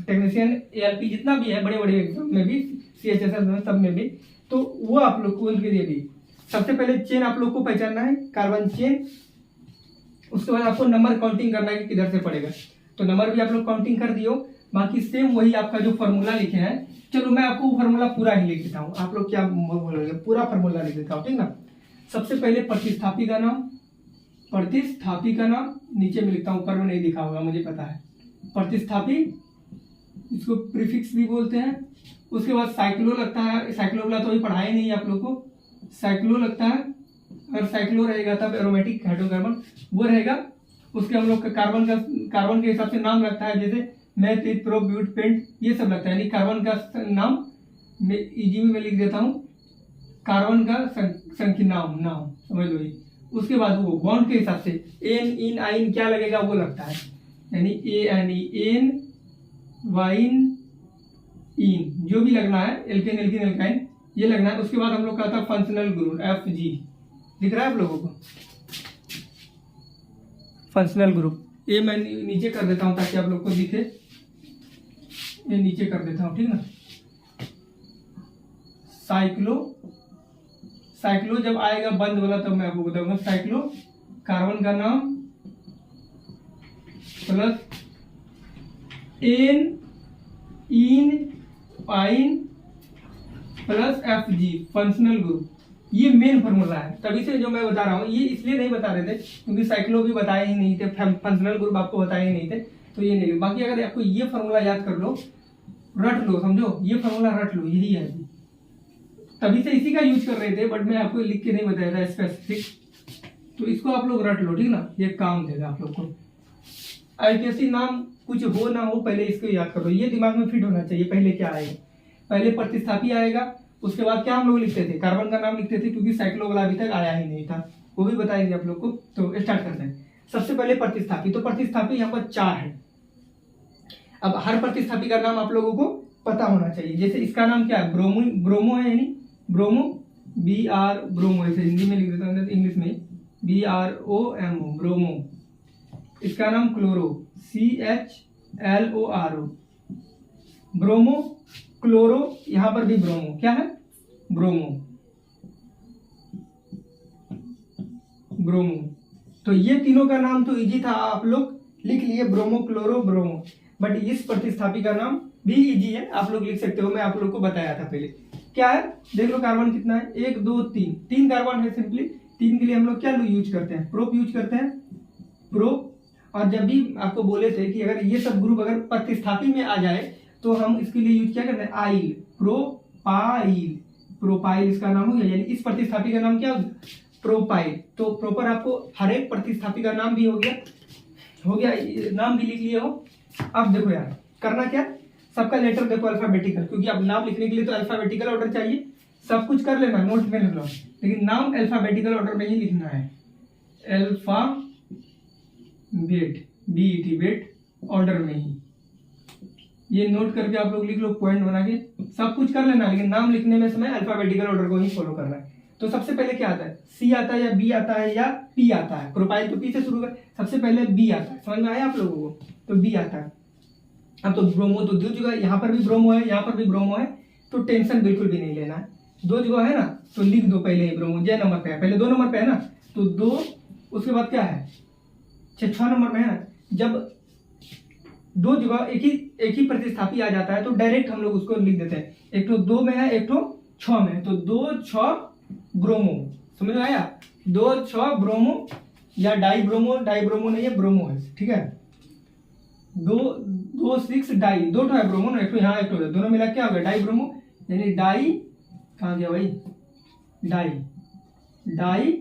technician, ALP, जितना भी है बड़े बड़े एग्जाम में भी, CHSL सब में भी, तो वो आप लोग को उनके लिए भी सबसे पहले चेन आप लोग को पहचानना है, कार्बन चेन। उसके बाद आपको नंबर काउंटिंग करना है कि किधर से पड़ेगा। तो नंबर भी आप लोग काउंटिंग कर दियो। बाकी सेम वही आपका जो फॉर्मूला लिखे हैं, चलो मैं आपको वो फॉर्मूला पूरा ही लिख देता हूँ। आप लोग क्या बोलोगे? पूरा फॉर्मूला लिख देता हूँ, ठीक ना। सबसे पहले प्रतिस्थापी का नाम नीचे में लिखता हूँ, ऊपर में नहीं लिखा होगा मुझे पता है। प्रतिस्थापी, इसको प्रीफिक्स भी बोलते हैं। उसके बाद साइक्लो लगता है, साइक्लो वाला तो अभी पढ़ाया नहीं आप लोग को। साइक्लो लगता है, अगर साइक्लो रहेगा तब एरोमेटिक हाइड्रोकार्बन वो रहेगा। उसके हम लोग का कार्बन के हिसाब से नाम लगता है, जैसे मेथ, प्रो, ब्यूट, पेंट, ये सब लगता है। यानी कार्बन का नाम मैं इजी में लिख देता हूँ, कार्बन का संख्या नाम समझ लो। उसके बाद वो बॉन्ड के हिसाब से एन इन आइन क्या लगेगा वो लगता है, यानी ए एन ई एन वाइन इन जो भी लगना है, एल्केन एल्किन एल्काइन ये लगना है। उसके बाद हम लोग का था फंक्शनल ग्रुप एफ जी, दिख रहा है आप लोगों को फंक्शनल ग्रुप। ये मैं नीचे कर देता हूं ताकि आप लोग को दिखे, ये नीचे कर देता हूं, ठीक ना। साइक्लो, साइक्लो जब आएगा बंद वाला तब मैं आपको बताऊंगा। साइक्लो कार्बन का नाम प्लस एन इन आइन plus F G functional group, ये मेन फॉर्मूला है। तभी से जो मैं बता रहा हूँ, ये इसलिए नहीं बता रहे थे क्योंकि साइक्लो भी बताए ही नहीं थे, फंक्शनल ग्रुप आपको बताए ही नहीं थे, तो ये नहीं। बाकी अगर आपको ये फॉर्मूला याद कर लो, रट लो, समझो ये फॉर्मूला रट लो, यही है। तभी से इसी का यूज कर रहे थे, बट मैं आपको लिख के नहीं बताया था स्पेसिफिक, तो इसको आप लोग रट लो, ठीक ना, ये काम देगा आप लोग को। आईपीएससी नाम कुछ हो ना हो, पहले इसको याद करो, ये दिमाग में फिट होना चाहिए। पहले क्या आएगा, पहले प्रतिस्थापी आएगा, उसके बाद क्या हम लोग लिखते थे, कार्बन का नाम लिखते थे, क्योंकि साइक्लो वाला अभी तक आया ही नहीं था, वो भी बताएंगे आप लोग को। तो स्टार्ट करते हैं। सबसे पहले प्रतिस्थापी, तो प्रतिस्थापी यहाँ पर 4 है। अब हर प्रतिस्थापी का नाम आप लोगों को पता होना चाहिए। जैसे इसका नाम क्या है, ब्रोमो, ब्रोमो है, यानी ब्रोमो, बी आर ब्रोमो, ऐसे हिंदी में लिख देता हूँ, इंग्लिश में B R O M O bromo. इसका नाम chloro, C H L O R O, bromo chloro, यहां पर भी ब्रोमो, क्या है ब्रोमो, ब्रोमो। तो ये तीनों का नाम तो इजी था, आप लोग लिख लिए ब्रोमो क्लोरो ब्रोमो। बट इस प्रतिस्थापी का नाम भी इजी है, आप लोग लिख सकते हो, मैं आप लोग को बताया था पहले। क्या है, देख लो कार्बन कितना है, 1 2 3, 3 कार्बन है। सिंपली 3 के लिए हम लोग क्या यूज करते हैं, प्रोप यूज करते हैं, प्रोप। और जब भी आपको बोले थे कि अगर ये सब ग्रुप अगर प्रतिस्थापी में आ जाए तो हम इसके लिए यूज क्या करते हैं, आइल, प्रोपाइल, प्रोपाइल इसका नाम हो गया, यानी इस प्रतिस्थापी का नाम क्या हो गया, प्रोपाइल। तो प्रॉपर आपको हर एक प्रतिस्थापी का नाम भी हो गया, नाम भी लिख लिए हो। अब देखो यार, करना क्या, सबका लेटर देखो अल्फाबेटिकल, क्योंकि अब नाम लिखने के लिए तो अल्फाबेटिकल ऑर्डर चाहिए। सब कुछ कर लेना, नोट में लिख लो, लेकिन नाम अल्फाबेटिकल ऑर्डर में ही लिखना है। अल्फाबेट, बीईटी बेट ऑर्डर में ही, ये नोट करके आप लोग लिख लो, पॉइंट बना के। सब कुछ कर लेना, लेकिन नाम लिखने में समय अल्फाबेटिकल ऑर्डर को ही फॉलो करना है। तो सबसे पहले क्या आता है, सी आता है या बी आता है या पी आता है। प्रोपाइल तो पी से शुरू कर, सबसे पहले बी आता है, समझ में आया आप लोगों को, तो बी आता है। अब तो ब्रोमो तो 2 जगह, यहाँ पर भी ब्रोमो है, यहाँ पर भी ब्रोमो है, तो टेंशन बिल्कुल भी नहीं लेना है। 2 जगह है ना, तो लिख दो पहले ही ब्रोमो, जय नंबर पे है, पहले 2 नंबर पे है ना, तो 2, उसके बाद क्या है 6 नंबर में है ना। जब 2 जगह एक ही प्रतिस्थापी आ जाता है तो डायरेक्ट हम लोग उसको लिख देते हैं, एक तो 2 में है, एक तो 6 में है, तो 2 6 ब्रोमो, समझ में आया, 2 6 ब्रोमो या डाई ब्रोमो, डाई ब्रोमो नहीं है, ब्रोमो है, ठीक है। 2 6 डाई, 2 है ब्रोमो ना, एक तो यहाँ एक तो, दोनों मिला क्या हो गया, डाई ब्रोमो, यानी डाई, कहाँ गया भाई, डाई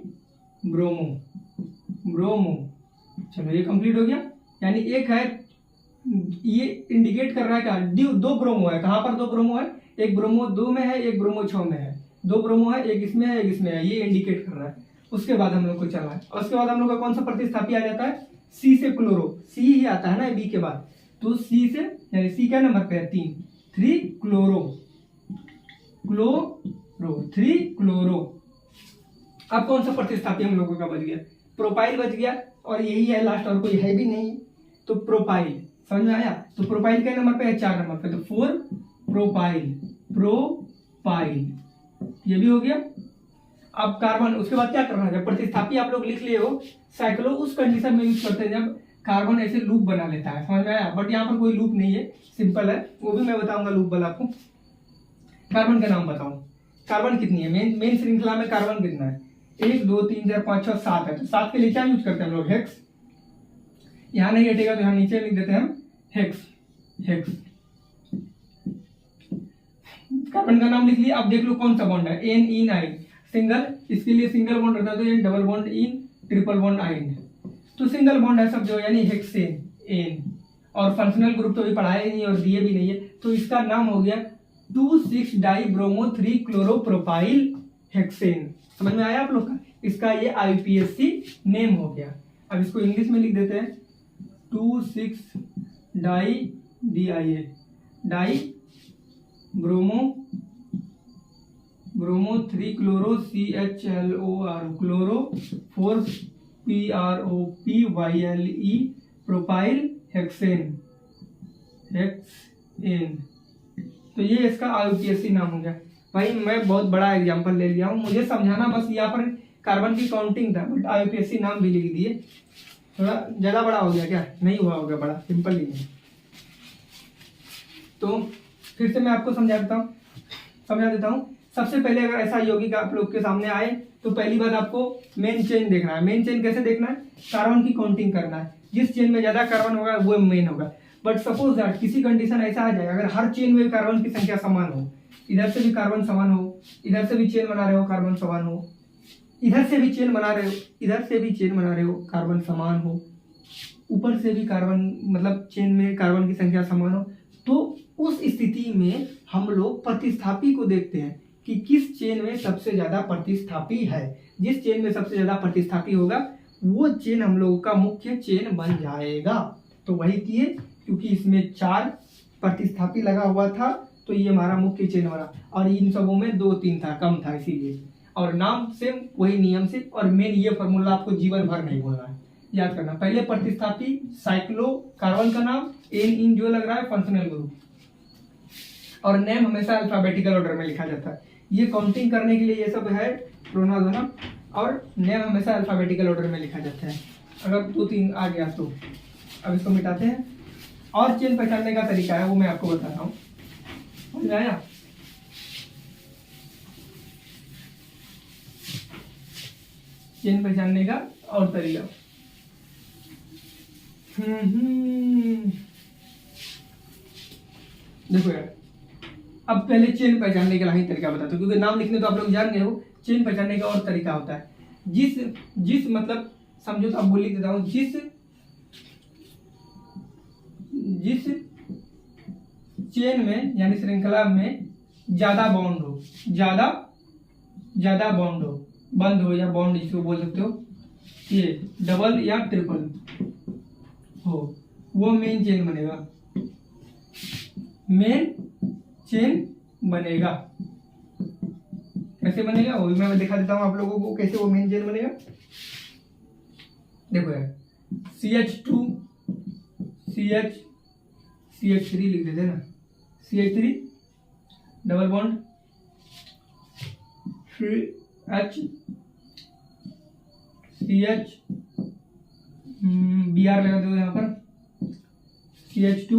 ब्रोमो, ब्रोमो। चलो ये कंप्लीट हो गया, यानी एक है, ये इंडिकेट कर रहा है क्या, 2 ब्रोमो है, कहाँ पर 2 ब्रोमो है, एक ब्रोमो 2 में है, एक ब्रोमो 6 में है, 2 ब्रोमो है, एक इसमें है, एक इसमें है, ये इंडिकेट कर रहा है। उसके बाद हम लोग को चला है, और उसके बाद हम लोग का कौन सा प्रतिस्थापी आ जाता है, सी से क्लोरो, सी ही आता है ना बी के बाद, तो सी से, यानी सी क्या नंबर पे है, 3 क्लोरो, 3 क्लोरो। अब कौन सा प्रतिस्थापी हम लोगों का बच गया, प्रोपाइल बच गया, और यही है लास्ट, और कोई है भी नहीं, तो प्रोपाइल, समझ में आया। तो प्रोपाइल के नंबर पे है, 4 नंबर पे, तो 4 प्रोपाइल, ये भी हो गया। अब कार्बन, उसके बाद क्या करना है, जब प्रतिस्थापी आप लोग लिख लिए हो, साइक्लो उस कंडीशन में यूज करते हैं जब कार्बन ऐसे लूप बना लेता है, समझ में आया। बट यहाँ पर कोई लूप नहीं है, सिंपल है, वो भी मैं बताऊंगा लूप वाला आपको। कार्बन का नाम बताऊं, कार्बन कितनी है, मेन श्रृंखला में कार्बन कितना है, 1 2 3 4 5 6 7 है, तो 7 के लिए क्या यूज करते हैं हम लोग, हेक्स। यहाँ नहीं हटेगा तो यहाँ नीचे लिख देते हैं हम हेक्स, कार्बन का नाम लिख लिया। अब देख लो कौन सा बॉन्ड है, एन इन आइन, सिंगल, इसके लिए सिंगल बॉन्ड रहता है, तो ये double bond in, triple bond आइन, तो सिंगल बॉन्ड है सब जो, यानी हेक्सेन, एन। और फंक्शनल ग्रुप तो अभी पढ़ाया ही नहीं और दिए भी नहीं है, तो इसका नाम हो गया 2 6 die bromo 3 chloro propyl hexane. समझ में आया आप लोग का, इसका ये IUPAC नेम हो गया। अब इसको इंग्लिश में लिख देते हैं 2,6 die DIA die bromo 3 chloro CHLOR chloro 4 PROPYLE propyl hexane. तो ये इसका IUPAC नाम हो गया। भाई मैं बहुत बड़ा एग्जांपल ले लिया हूँ, मुझे समझाना बस यहाँ पर कार्बन की काउंटिंग था, बट IUPAC नाम भी लिख दिए। थोड़ा ज़्यादा बड़ा हो गया क्या? नहीं हुआ होगा बड़ा, सिंपल ही है। तो फिर से मैं आपको समझा देता हूँ। सबसे पहले अगर ऐसा यौगिक आप लोग के सामने आए तो पहली बात आपको मेन चेन देखना है। मेन चेन कैसे देखना है? कार्बन की काउंटिंग करना है, जिस चेन में ज़्यादा कार्बन होगा वो मेन होगा। बट सपोज दैट किसी कंडीशन ऐसा आ जाए, अगर हर चेन में कार्बन की संख्या समान हो, इधर से भी कार्बन समान हो, इधर से भी चेन बना रहे हो कार्बन समान हो, इधर से भी चेन बना रहे हो, इधर से भी चेन बना रहे हो कार्बन समान हो, ऊपर से भी कार्बन मतलब चेन में कार्बन की संख्या समान हो, तो उस स्थिति में हम लोग प्रतिस्थापी को देखते हैं कि किस चेन में सबसे ज्यादा प्रतिस्थापी है। जिस चेन में सबसे ज्यादा प्रतिस्थापी होगा वो चेन हम लोगों का मुख्य चेन बन जाएगा। तो वही किए, क्योंकि इसमें 4 प्रतिस्थापी लगा हुआ था तो ये हमारा मुख्य चेन बना, और इन सबों में 2-3 था, कम था इसीलिए। और नाम सेम वही नियम से, और मेन ये फॉर्मूला आपको जीवन भर नहीं भूलना है, याद करना। पहले प्रतिस्थापी साइक्लो कार्बन का नाम, इन जो लग रहा है फंक्शनल ग्रुप, और नेम हमेशा अल्फाबेटिकल ऑर्डर में लिखा जाता है। ये काउंटिंग करने के लिए ये सब है प्रोनाउन, और नेम हमेशा अल्फाबेटिकल ऑर्डर में लिखा जाता है। अगर 2-3 आ गया तो अब इसको मिटाते हैं। और चेन पहचानने का तरीका है वो मैं आपको बता रहा हूँ, समझ में आया? चेन पहचानने का और तरीका, देखो यार, अब पहले चेन पहचानने का ही तरीका बताता हूँ, क्योंकि नाम लिखने तो आप लोग जान गए हो। चेन पहचानने का और तरीका होता है, जिस मतलब समझो तो अब बोल लिख देता हूँ, जिस चेन में यानी श्रृंखला में ज्यादा बॉन्ड हो, ज्यादा बंद हो या बॉन्ड जिसको बोल सकते हो, ये डबल या ट्रिपल हो, वो मेन चेन बनेगा। कैसे बनेगा वो भी मैं दिखा देता हूँ आप लोगों को, कैसे वो मेन चेन बनेगा। देखो यार, CH3 लिख देते ना, CH3 double bond, CH Br लगा दो यहाँ पर, CH2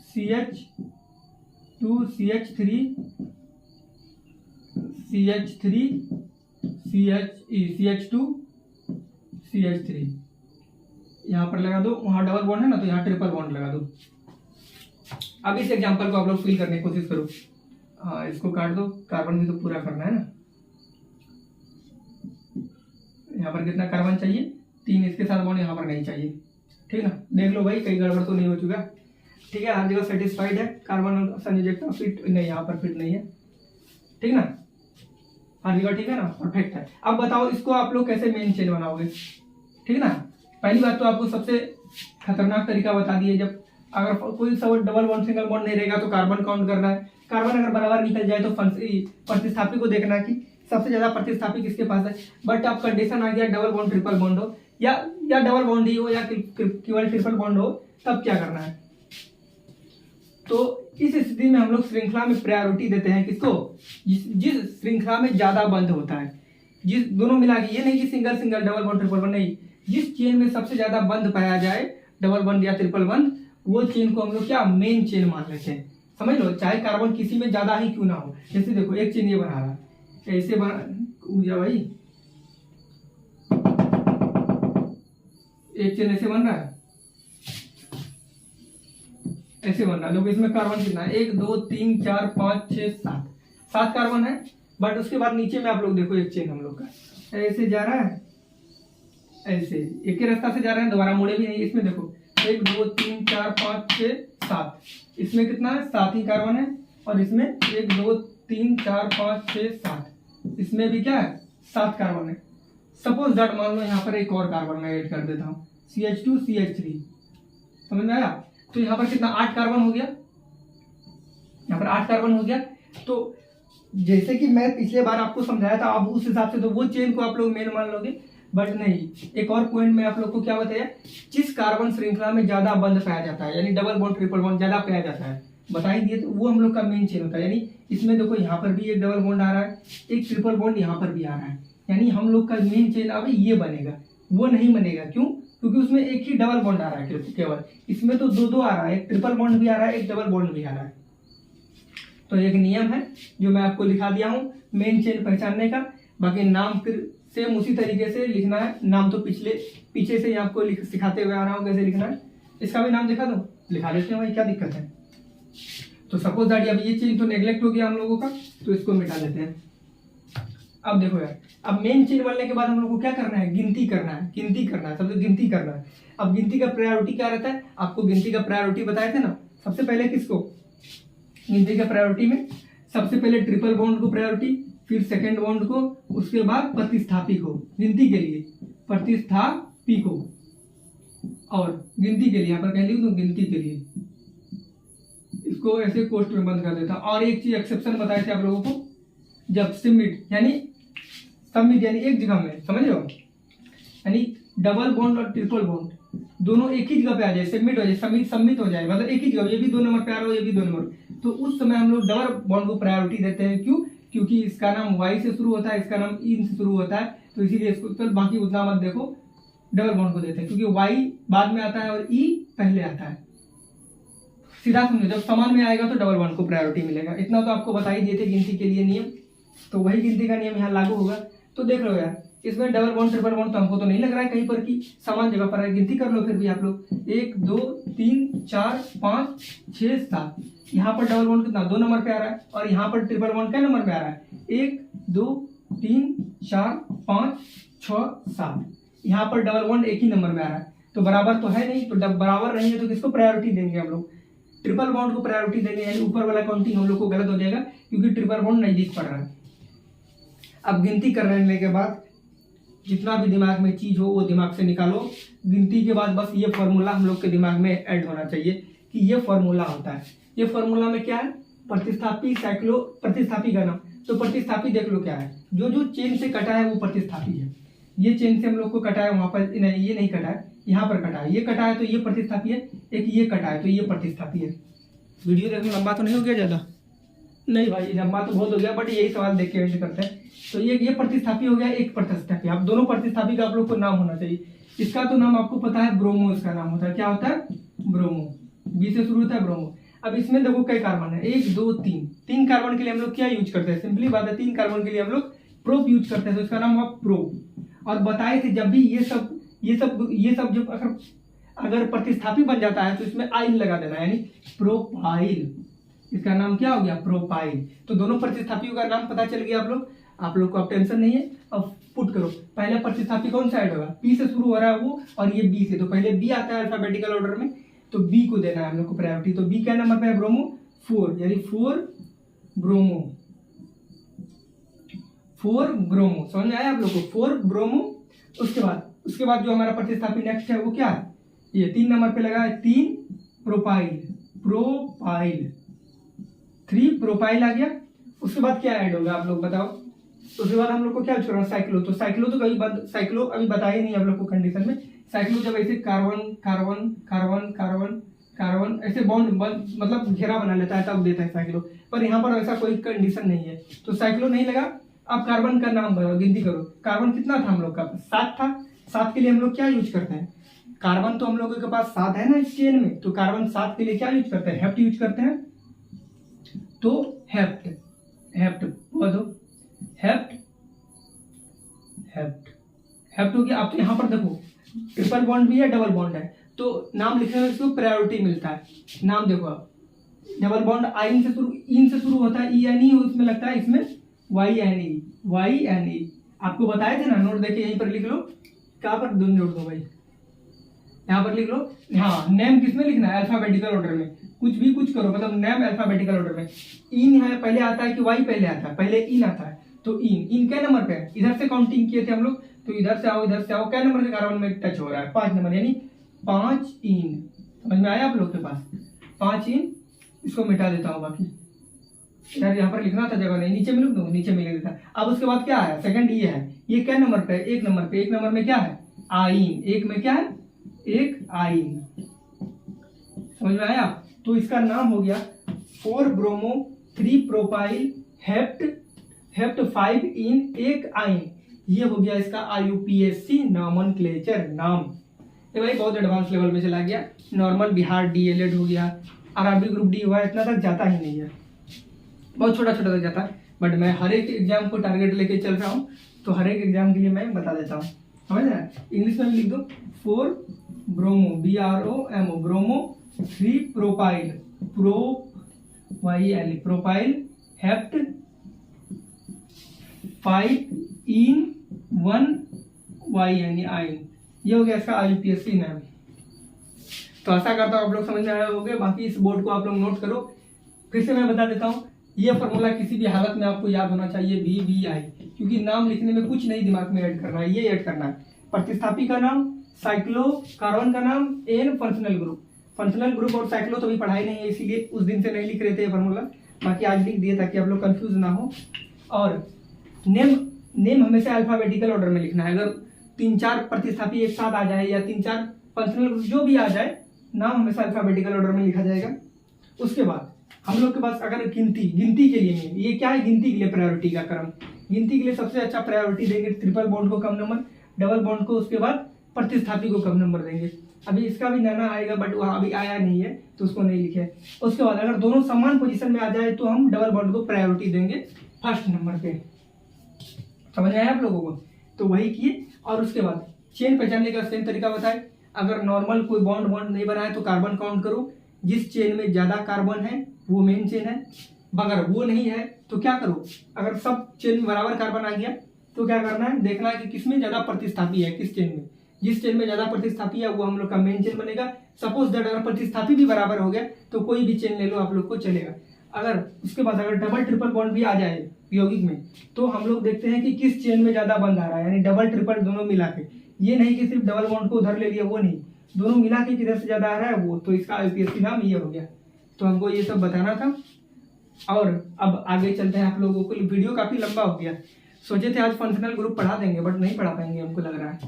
CH3 CH2 CH3 यहाँ पर लगा दो, वहाँ डबल बॉन्ड है ना तो यहाँ ट्रिपल बॉन्ड लगा दो। अब इस एग्जांपल को आप लोग फिल करने की कोशिश करो। इसको काट दो, कार्बन भी तो पूरा करना है ना। यहाँ पर कितना कार्बन चाहिए? 3, इसके साथ बॉन्ड यहाँ पर नहीं चाहिए, ठीक ना। देख लो भाई कहीं गड़बड़ तो नहीं हो चुका, ठीक है। हर जगह सेटिस्फाइड है, कार्बन संयोजकता फिट नहीं, यहाँ पर फिट नहीं है, ठीक ना। हर जगह ठीक है ना, परफेक्ट है। अब बताओ इसको आप लोग कैसे मेन चेन बनाओगे, ठीक ना। पहली बात तो आपको सबसे खतरनाक तरीका बता दिए, जब अगर कोई सब डबल बॉन्ड सिंगल बॉन्ड नहीं रहेगा तो कार्बन काउंट करना है। कार्बन अगर बराबर निकल जाए तो प्रतिस्थापी को देखना कि सबसे ज्यादा प्रतिस्थापी किसके पास है। बट अब कंडीशन आ गया डबल बॉन्ड ट्रिपल बॉन्ड हो, या डबल बॉन्ड ही हो या केवल ट्रिपल बॉन्ड हो, तब क्या करना है। तो इस स्थिति में हम लोग श्रृंखला में प्रायोरिटी देते हैं किसको? जिस श्रृंखला में ज्यादा बंध होता है, जिस दोनों मिला के, ये नहीं कि single double bond triple bond नहीं, जिस चेन में सबसे ज्यादा बंध पाया जाए, डबल बॉन्ड या ट्रिपल बॉन्ड, वो चेन को हम लोग क्या मेन चेन मान लेते हैं। समझ लो, चाहे कार्बन किसी में ज्यादा ही क्यों ना हो। जैसे देखो एक चेन ये बना रहा है, ऐसे बना भाई, एक चेन ऐसे बन रहा है, ऐसे बन रहा है। देखो इसमें कार्बन कितना है? 1 2 3 4 5 6 7 कार्बन है। बट उसके बाद नीचे में आप लोग देखो एक चेन हम लोग का ऐसे जा रहा है, ऐसे एक ही रास्ता से जा रहे हैं, दोबारा मुड़े भी नहीं। इसमें देखो 1 2 3 4 5 6 7, इसमें कितना है? 7 ही कार्बन है। और इसमें 1 2 3 4 5 6 7, इसमें भी क्या है 7 कार्बन है। सपोज दैट मान लो यहाँ पर एक और कार्बन मैं ऐड कर देता हूँ CH2 CH3, समझ में आया। तो यहाँ पर कितना 8 कार्बन हो गया, यहाँ पर 8 कार्बन हो गया। तो जैसे कि मैं पिछले बार आपको समझाया था, आप उस हिसाब से तो वो चेन को आप लोग मेन मान लोगे, बट नहीं। एक और पॉइंट में आप लोग को क्या बताया, जिस कार्बन श्रृंखला में ज्यादा बंध पाया जाता है, यानी डबल बॉन्ड ट्रिपल बॉन्ड ज्यादा पाया जाता है, बता ही दिए, तो वो हम लोग का मेन चेन होता है। यानी इसमें देखो यहाँ पर भी एक डबल बॉन्ड आ रहा है, एक ट्रिपल बॉन्ड यहाँ पर भी आ रहा है, यानी हम लोग का मेन चेन अब ये बनेगा। वो नहीं बनेगा, क्यों? क्योंकि उसमें एक ही डबल बॉन्ड आ रहा है केवल, इसमें तो दो आ रहा है, एक ट्रिपल बॉन्ड भी आ रहा है, एक डबल बॉन्ड भी आ रहा है। तो एक नियम है जो मैं आपको लिखा दिया हूँ मेन चेन पहचानने का। बाकी नाम फिर सेम उसी तरीके से लिखना है, नाम तो पीछे से ही आपको सिखाते हुए आ रहा हूँ कैसे लिखना है। इसका भी नाम दिखा दो, लिखा देते हैं भाई, क्या दिक्कत है। तो सपोज दैट अब ये चेन तो नेग्लेक्ट हो गया हम लोगों का, तो इसको मिटा देते हैं। अब देखो यार, अब मेन चेन बनने के बाद हम लोग को क्या करना है, गिनती करना है, सबसे गिनती करना है। अब गिनती का प्रायोरिटी क्या रहता है, आपको गिनती का प्रायोरिटी बताए थे ना। सबसे पहले किसको, गिनती का प्रायोरिटी में सबसे पहले ट्रिपल बॉन्ड को प्रायोरिटी, फिर सेकेंड बॉन्ड को, उसके बाद प्रतिस्थापी को। गिनती के लिए प्रतिस्थापी को, और गिनती के लिए यहाँ पर कह ली तो गिनती के लिए इसको ऐसे कोष्ठ में बंद कर देता। और एक चीज एक्सेप्शन बताए थे आप लोगों को, जब सबमिट यानी एक जगह में, समझ रहे हो, यानी डबल बॉन्ड और ट्रिपल बॉन्ड दोनों एक ही जगह पे आ जाए, सबमिट हो जाए, सबमिट हो जाए, मतलब एक ही जगह, ये भी 2 नंबर पे आ रहा हो, ये भी 2 नंबर, तो उस समय हम लोग डबल बॉन्ड को प्रायोरिटी देते हैं। क्यों? क्योंकि इसका नाम Y से शुरू होता है, इसका नाम इन से शुरू होता है, तो इसीलिए इसको तो बाकी उतना मत देखो, डबल बॉन्ड को देते हैं, क्योंकि Y बाद में आता है और E पहले आता है। सीधा समझो, जब समान में आएगा तो डबल बॉन्ड को प्रायोरिटी मिलेगा। इतना तो आपको बता ही दिए थे गिनती के लिए नियम, तो वही गिनती का नियम यहाँ लागू होगा। तो देख लो यार, इसमें डबल बॉन्ड ट्रिपल बॉन्ड तो हमको तो नहीं लग रहा है कहीं पर कि समान जगह पर है। गिनती कर लो फिर भी आप लोग, 1 2 3 4 5 6 7, यहाँ पर डबल बॉन्ड कितना 2 नंबर पे आ रहा है, और यहाँ पर ट्रिपल बॉन्ड क्या नंबर पे आ रहा है, 1 2 3 4 5 6 7, यहाँ पर डबल बॉन्ड एक ही नंबर में आ रहा है, तो बराबर तो है नहीं। तो बराबर नहीं है तो किसको प्रायोरिटी देंगे हम लोग, ट्रिपल बॉन्ड को प्रायोरिटी देंगे, यानी ऊपर वाला काउंटिंग हम लोग को गलत हो जाएगा, क्योंकि ट्रिपल बॉन्ड नजदीक पड़ रहा है। अब गिनती करने के बाद जितना भी दिमाग में चीज हो वो दिमाग से निकालो। गिनती के बाद बस ये फॉर्मूला हम लोग के दिमाग में ऐड होना चाहिए कि ये फॉर्मूला होता है। ये फॉर्मूला में क्या है, प्रतिस्थापी प्रतिस्थापी का नाम। तो प्रतिस्थापी देख लो क्या है, जो चेन से कटा है वो प्रतिस्थापी है। ये चेन से हम लोग को कटा है, वहां पर नहीं, ये नहीं कटा है, यहाँ पर कटा है, ये कटा है तो ये प्रतिस्थापी है, एक ये कटा है तो ये प्रतिस्थापी है। वीडियो देखने लंबा तो नहीं हो गया ज्यादा? नहीं भाई, लंबा तो बहुत हो गया, बट यही सवाल देख के एंड करते हैं। तो ये प्रतिस्थापी हो गया, एक प्रतिस्थापी। आप दोनों प्रतिस्थापी का आप लोग को नाम होना चाहिए। इसका तो नाम आपको पता है, ब्रोमो इसका नाम होता है। क्या होता है? ब्रोमो, बी से शुरू होता है, ब्रोमो। अब इसमें देखो कई कार्बन है, 1 2 3, 3 कार्बन के लिए हम लोग क्या यूज करते हैं, सिंपली बात है, 3 कार्बन के लिए हम लोग प्रोप यूज करते हैं, तो इसका नाम हुआ प्रोप। और बताए थे जब भी ये सब जो अगर प्रतिस्थापी बन जाता है तो इसमें आइल लगा देना, यानी प्रोपाइल। इसका नाम क्या हो गया? प्रोपाइल। तो दोनों प्रतिस्थापियों का नाम पता चल गया आप लोग को, अब टेंशन नहीं है। अब पुट करो, पहले प्रतिस्थापी कौन सा ऐड होगा, पी से शुरू हो रहा है वो, और ये बी से, तो पहले बी आता है अल्फाबेटिकल ऑर्डर में, तो बी को देना है हम लोग को प्रायोरिटी। तो बी क्या नंबर पे है? ब्रोमो 4, यानी 4 ब्रोमो, 4 ब्रोमो। समझ में आया आप लोग को? 4 ब्रोमो। उसके बाद जो हमारा प्रतिस्थापी नेक्स्ट है वो क्या है, ये 3 नंबर पे लगा है, 3 प्रोपाइल, 3 प्रोपाइल आ गया। उसके बाद क्या ऐड होगा आप लोग बताओ? उसके बाद हम लोग को क्या छोड़ना, साइक्लो। तो साइक्लो तो साइक्लो अभी बताया ही नहीं हम लोग को कंडीशन में। साइक्लो जब ऐसे carbon carbon carbon carbon carbon ऐसे बॉन्ड मतलब घेरा बना लेता है तब देता है साइक्लो, पर यहाँ पर ऐसा कोई कंडीशन नहीं है, तो साइक्लो नहीं लगा। अब कार्बन का नाम बताओ, गिनती करो, कार्बन कितना था हम लोग का? 7 था। 7 के लिए हम लोग क्या यूज करते हैं, कार्बन तो हम लोगों के पास 7 है ना इस चेन में, तो कार्बन 7 के लिए क्या यूज करते हैं? हेप्ट यूज करते हैं। तो हेप्ट दो, हेप्ट हो गया। अब तो यहाँ पर देखो ट्रिपल बॉन्ड भी है, डबल बॉन्ड है, तो नाम लिखने में इसको प्रायोरिटी मिलता है। नाम देखो, अब डबल बॉन्ड इन से शुरू होता है, ई एन ई उसमें लगता है, इसमें वाई एन ई। आपको बताए थे ना, नोट देखिए यहीं पर लिख लो। कहाँ पर नोट दो भाई, यहाँ पर लिख लो। हाँ, नेम किसमें लिखना है? अल्फाबेटिकल ऑर्डर में। कुछ करो, मतलब नेम अल्फाबेटिकल ऑर्डर में। इन है पहले आता है कि वाई पहले आता है? पहले इन आता है, तो इन क्या नंबर पे है? इधर से काउंटिंग किए थे हम लोग, तो इधर से आओ क्या नंबर के कार्बन में टच हो रहा है? 5 नंबर, यानी 5 इन। समझ में आया आप लोग के पास? 5 इन। इसको मिटा देता हूँ, बाकी यार यहाँ पर लिखना था, जगह नहीं, नीचे में लिख दूँ, नीचे में लिख देता। अब उसके बाद क्या है? सेकंड ये है, ये क्या नंबर पे है? 1 नंबर पे। 1 नंबर में क्या है? आइन। 1 में क्या है? एक आइन। समझ में आया? तो इसका नाम हो गया 4 ब्रोमो 3 प्रोपाइल हेप्ट 5 इन 1 आइन। ये हो गया इसका IUPAC नॉमेनक्लेचर नाम। ये भाई बहुत एडवांस लेवल में चला गया। नॉर्मल बिहार DLED हो गया, RRB ग्रुप डी हुआ, इतना तक जाता ही नहीं है, बहुत छोटा छोटा तक जाता है। बट मैं हर एक एग्जाम को टारगेट लेके चल रहा हूँ, तो हर एक एग्जाम के लिए मैं बता देता हूँ। समझ रहे हैं? इंग्लिश में भी लिख दो 4 bromo BROMO bromo 3 propyl propyl hept 5 इन 1 वाई यानी आइन। ये हो गया इसका IUPAC नाम। तो आशा करता हूँ आप लोग समझ में आए होंगे। बाकी इस बोर्ड को आप लोग नोट करो। फिर से मैं बता देता हूँ, ये फॉर्मूला किसी भी हालत में आपको याद होना चाहिए, BBI, क्योंकि नाम लिखने में कुछ नहीं दिमाग में ऐड करना है, ये ऐड करना है। प्रतिस्थापी का नाम, साइक्लो, कार्बन का नाम, N फंक्शनल ग्रुप और साइक्लो तो भी पढ़ाई नहीं है, इसीलिए उस दिन से नहीं लिख रहे थे फॉर्मूला, बाकी आज लिख दिए ताकि आप लोग कंफ्यूज ना हो। और नेम हमेशा अल्फाबेटिकल ऑर्डर में लिखना है। अगर 3-4 प्रतिस्थापी एक साथ आ जाए या 3-4 फंक्शनल ग्रुप जो भी आ जाए, नाम हमेशा अल्फाबेटिकल ऑर्डर में लिखा जाएगा। उसके बाद हम लोग के पास अगर गिनती के लिए में, ये क्या है? गिनती के लिए प्रायोरिटी का क्रम। गिनती के लिए सबसे अच्छा प्रायोरिटी देंगे ट्रिपल बॉन्ड को कम नंबर, डबल बॉन्ड को उसके बाद प्रतिस्थापी को कम नंबर देंगे। अभी इसका भी नाना आएगा, बट वहाँ अभी आया नहीं है तो उसको नहीं लिखे। उसके बाद अगर दोनों समान पोजीशन में आ जाए तो हम डबल बॉन्ड को प्रायोरिटी देंगे फर्स्ट नंबर पे। समझ में आया आप लोगों को? तो वही किए। और उसके बाद चेन पहचानने का सेम तरीका बताए। अगर नॉर्मल कोई बॉन्ड नहीं बना है तो कार्बन काउंट करो, जिस चेन में ज्यादा कार्बन है वो मेन चेन है। अगर वो नहीं है तो क्या करो? अगर सब चेन में बराबर कार्बन आ गया तो क्या करना है? देखना है कि किसमें ज्यादा प्रतिस्थापी है, किस चेन में। जिस चेन में ज्यादा प्रतिस्थापी है वो हम लोग का मेन चेन बनेगा। सपोज दैट अगर प्रतिस्थापी भी बराबर हो गया तो कोई भी चेन ले लो, आप लोग को चलेगा। अगर उसके बाद अगर डबल ट्रिपल बॉन्ड भी आ जाए यौगिक में, तो हम लोग देखते हैं कि किस चेन में ज्यादा बंध आ रहा है, यानी डबल ट्रिपल दोनों मिला के। ये नहीं कि सिर्फ डबल बॉन्ड को उधर ले लिया, वो नहीं, दोनों मिला के किधर से ज्यादा आ रहा है वो। तो इसका IUPAC नाम ये हो गया। तो हमको ये सब बताना था। और अब आगे चलते हैं। आप लोगों को वीडियो काफी लंबा हो गया। सोचे थे आज फंक्शनल ग्रुप पढ़ा देंगे, बट नहीं पढ़ा पाएंगे हमको लग रहा है।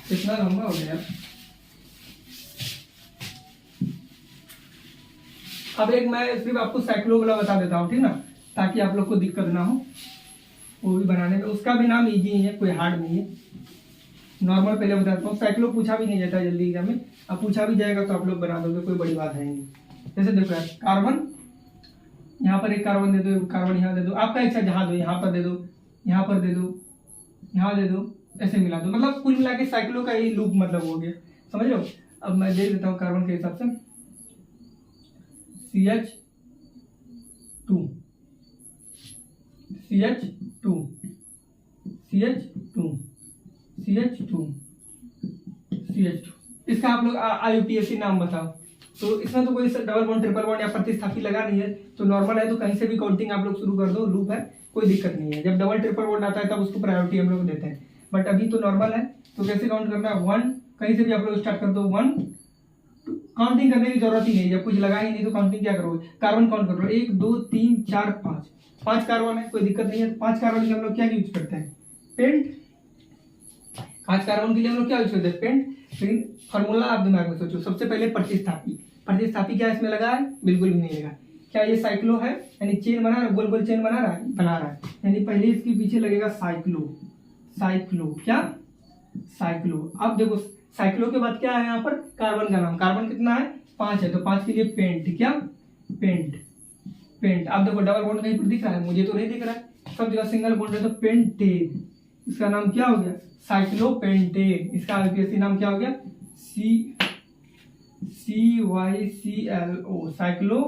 कितना लंबा हो गया। अब एक मैं सिर्फ आपको साइक्लो वाला बता देता हूँ, ठीक ना, ताकि आप लोग को दिक्कत ना हो वो भी बनाने में। उसका भी नाम इजी है, कोई हार्ड नहीं है, नॉर्मल पहले बताता हूँ। साइक्लो पूछा भी नहीं जाता है जल्दी एग्जाम में, अब पूछा भी जाएगा तो आप लोग बना दोगे, कोई बड़ी बात है नहीं। जैसे देखो यार, कार्बन, यहाँ पर एक कार्बन दे दो, कार्बन यहाँ दे दो, आपका इच्छा जहाँ दो, यहाँ पर दे दो, यहाँ पर दे दो, यहाँ दे दो, ऐसे मिला दो। मतलब कुल मिला के साइक्लो का ही लूप मतलब हो गया, समझ लो। अब मैं दे देता हूँ कार्बन के हिसाब से CH2 CH2 CH2 CH2 CH2। इसका आप लोग IUPAC नाम बताओ। तो इसमें तो कोई डबल बॉन्ड ट्रिपल बॉन्ड या प्रतिस्थापी लगा नहीं है, तो नॉर्मल है तो कहीं से भी काउंटिंग आप लोग शुरू कर दो, लूप है, कोई दिक्कत नहीं है। जब डबल ट्रिपल बॉन्ड आता है तब उसको प्रायोरिटी हम लोग देते हैं, बट अभी तो नॉर्मल है। तो कैसे काउंट करना है? 1, कहीं से भी आप लोग स्टार्ट कर दो 1। काउंटिंग करने की जरूरत ही नहीं, जब कुछ लगा ही नहीं तो काउंटिंग क्या करोगे? कार्बन काउंट कर लो, 1 2 3 4 5 कार्बन है, कोई दिक्कत नहीं है। 5 कार्बन के हम लोग क्या यूज करते हैं? पेंट। 5 कार्बन के लिए हम लोग क्या यूज करते हैं? पेंट। लेकिन फॉर्मूला आप दिमाग में सोचो, सबसे पहले प्रतिस्थापी क्या इसमें लगा है? बिल्कुल भी नहीं लगा। क्या ये साइक्लो है? यानी चेन बना रहा है, गोल गोल चेन बना रहा है, यानी पहले इसके पीछे लगेगा साइक्लो। क्या? साइक्लो। अब देखो साइक्लो के बाद क्या है यहाँ पर? कार्बन का नाम। कार्बन कितना है? 5 है, तो 5 के लिए पेंट। क्या? पेंट। अब देखो डबल बॉन्ड कहीं पर दिख रहा है? मुझे तो नहीं दिख रहा है, सब जगह सिंगल बॉन्ड है, तो पेंटेन। इसका नाम क्या हो गया? साइक्लोपेंटेन। इसका IUPAC नाम क्या हो गया? CYCLO, cyclo,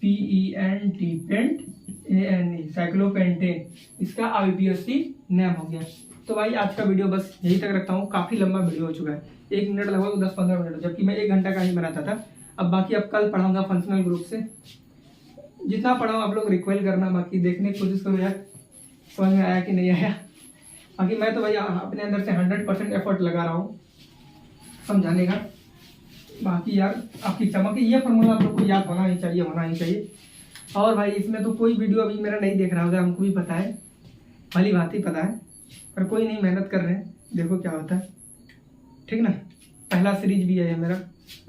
PENT, pent cyclopentane, इसका IUPAC नेम हो गया। तो भाई आज का वीडियो बस यही तक रखता हूँ, काफ़ी लंबा वीडियो हो चुका है, 1 मिनट लगभग 10-15 मिनट, जबकि मैं 1 घंटा का ही बनाता था। अब बाकी अब कल पढ़ाऊँगा फंक्शनल ग्रुप से, जितना पढ़ाऊँ आप लोग रिक्वेल करना, बाकी देखने की कोशिश करो यार समझ में आया कि नहीं आया। बाकी मैं तो भाई अपने अंदर से 100% एफर्ट लगा रहा हूँ समझाने का। बाकी यार आपकी चमक, ये फॉर्मूला आप लोग को याद होना ही चाहिए, होना ही चाहिए। और भाई इसमें तो कोई वीडियो अभी मेरा नहीं देख रहा होगा, हमको भी पता है, भली बात ही पता है, पर कोई नहीं, मेहनत कर रहे हैं, देखो क्या होता है, ठीक ना। पहला सीरीज भी है मेरा,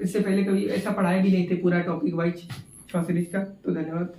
इससे पहले कभी ऐसा पढ़ाया भी नहीं थे पूरा टॉपिक वाइज 6 सीरीज का। तो धन्यवाद।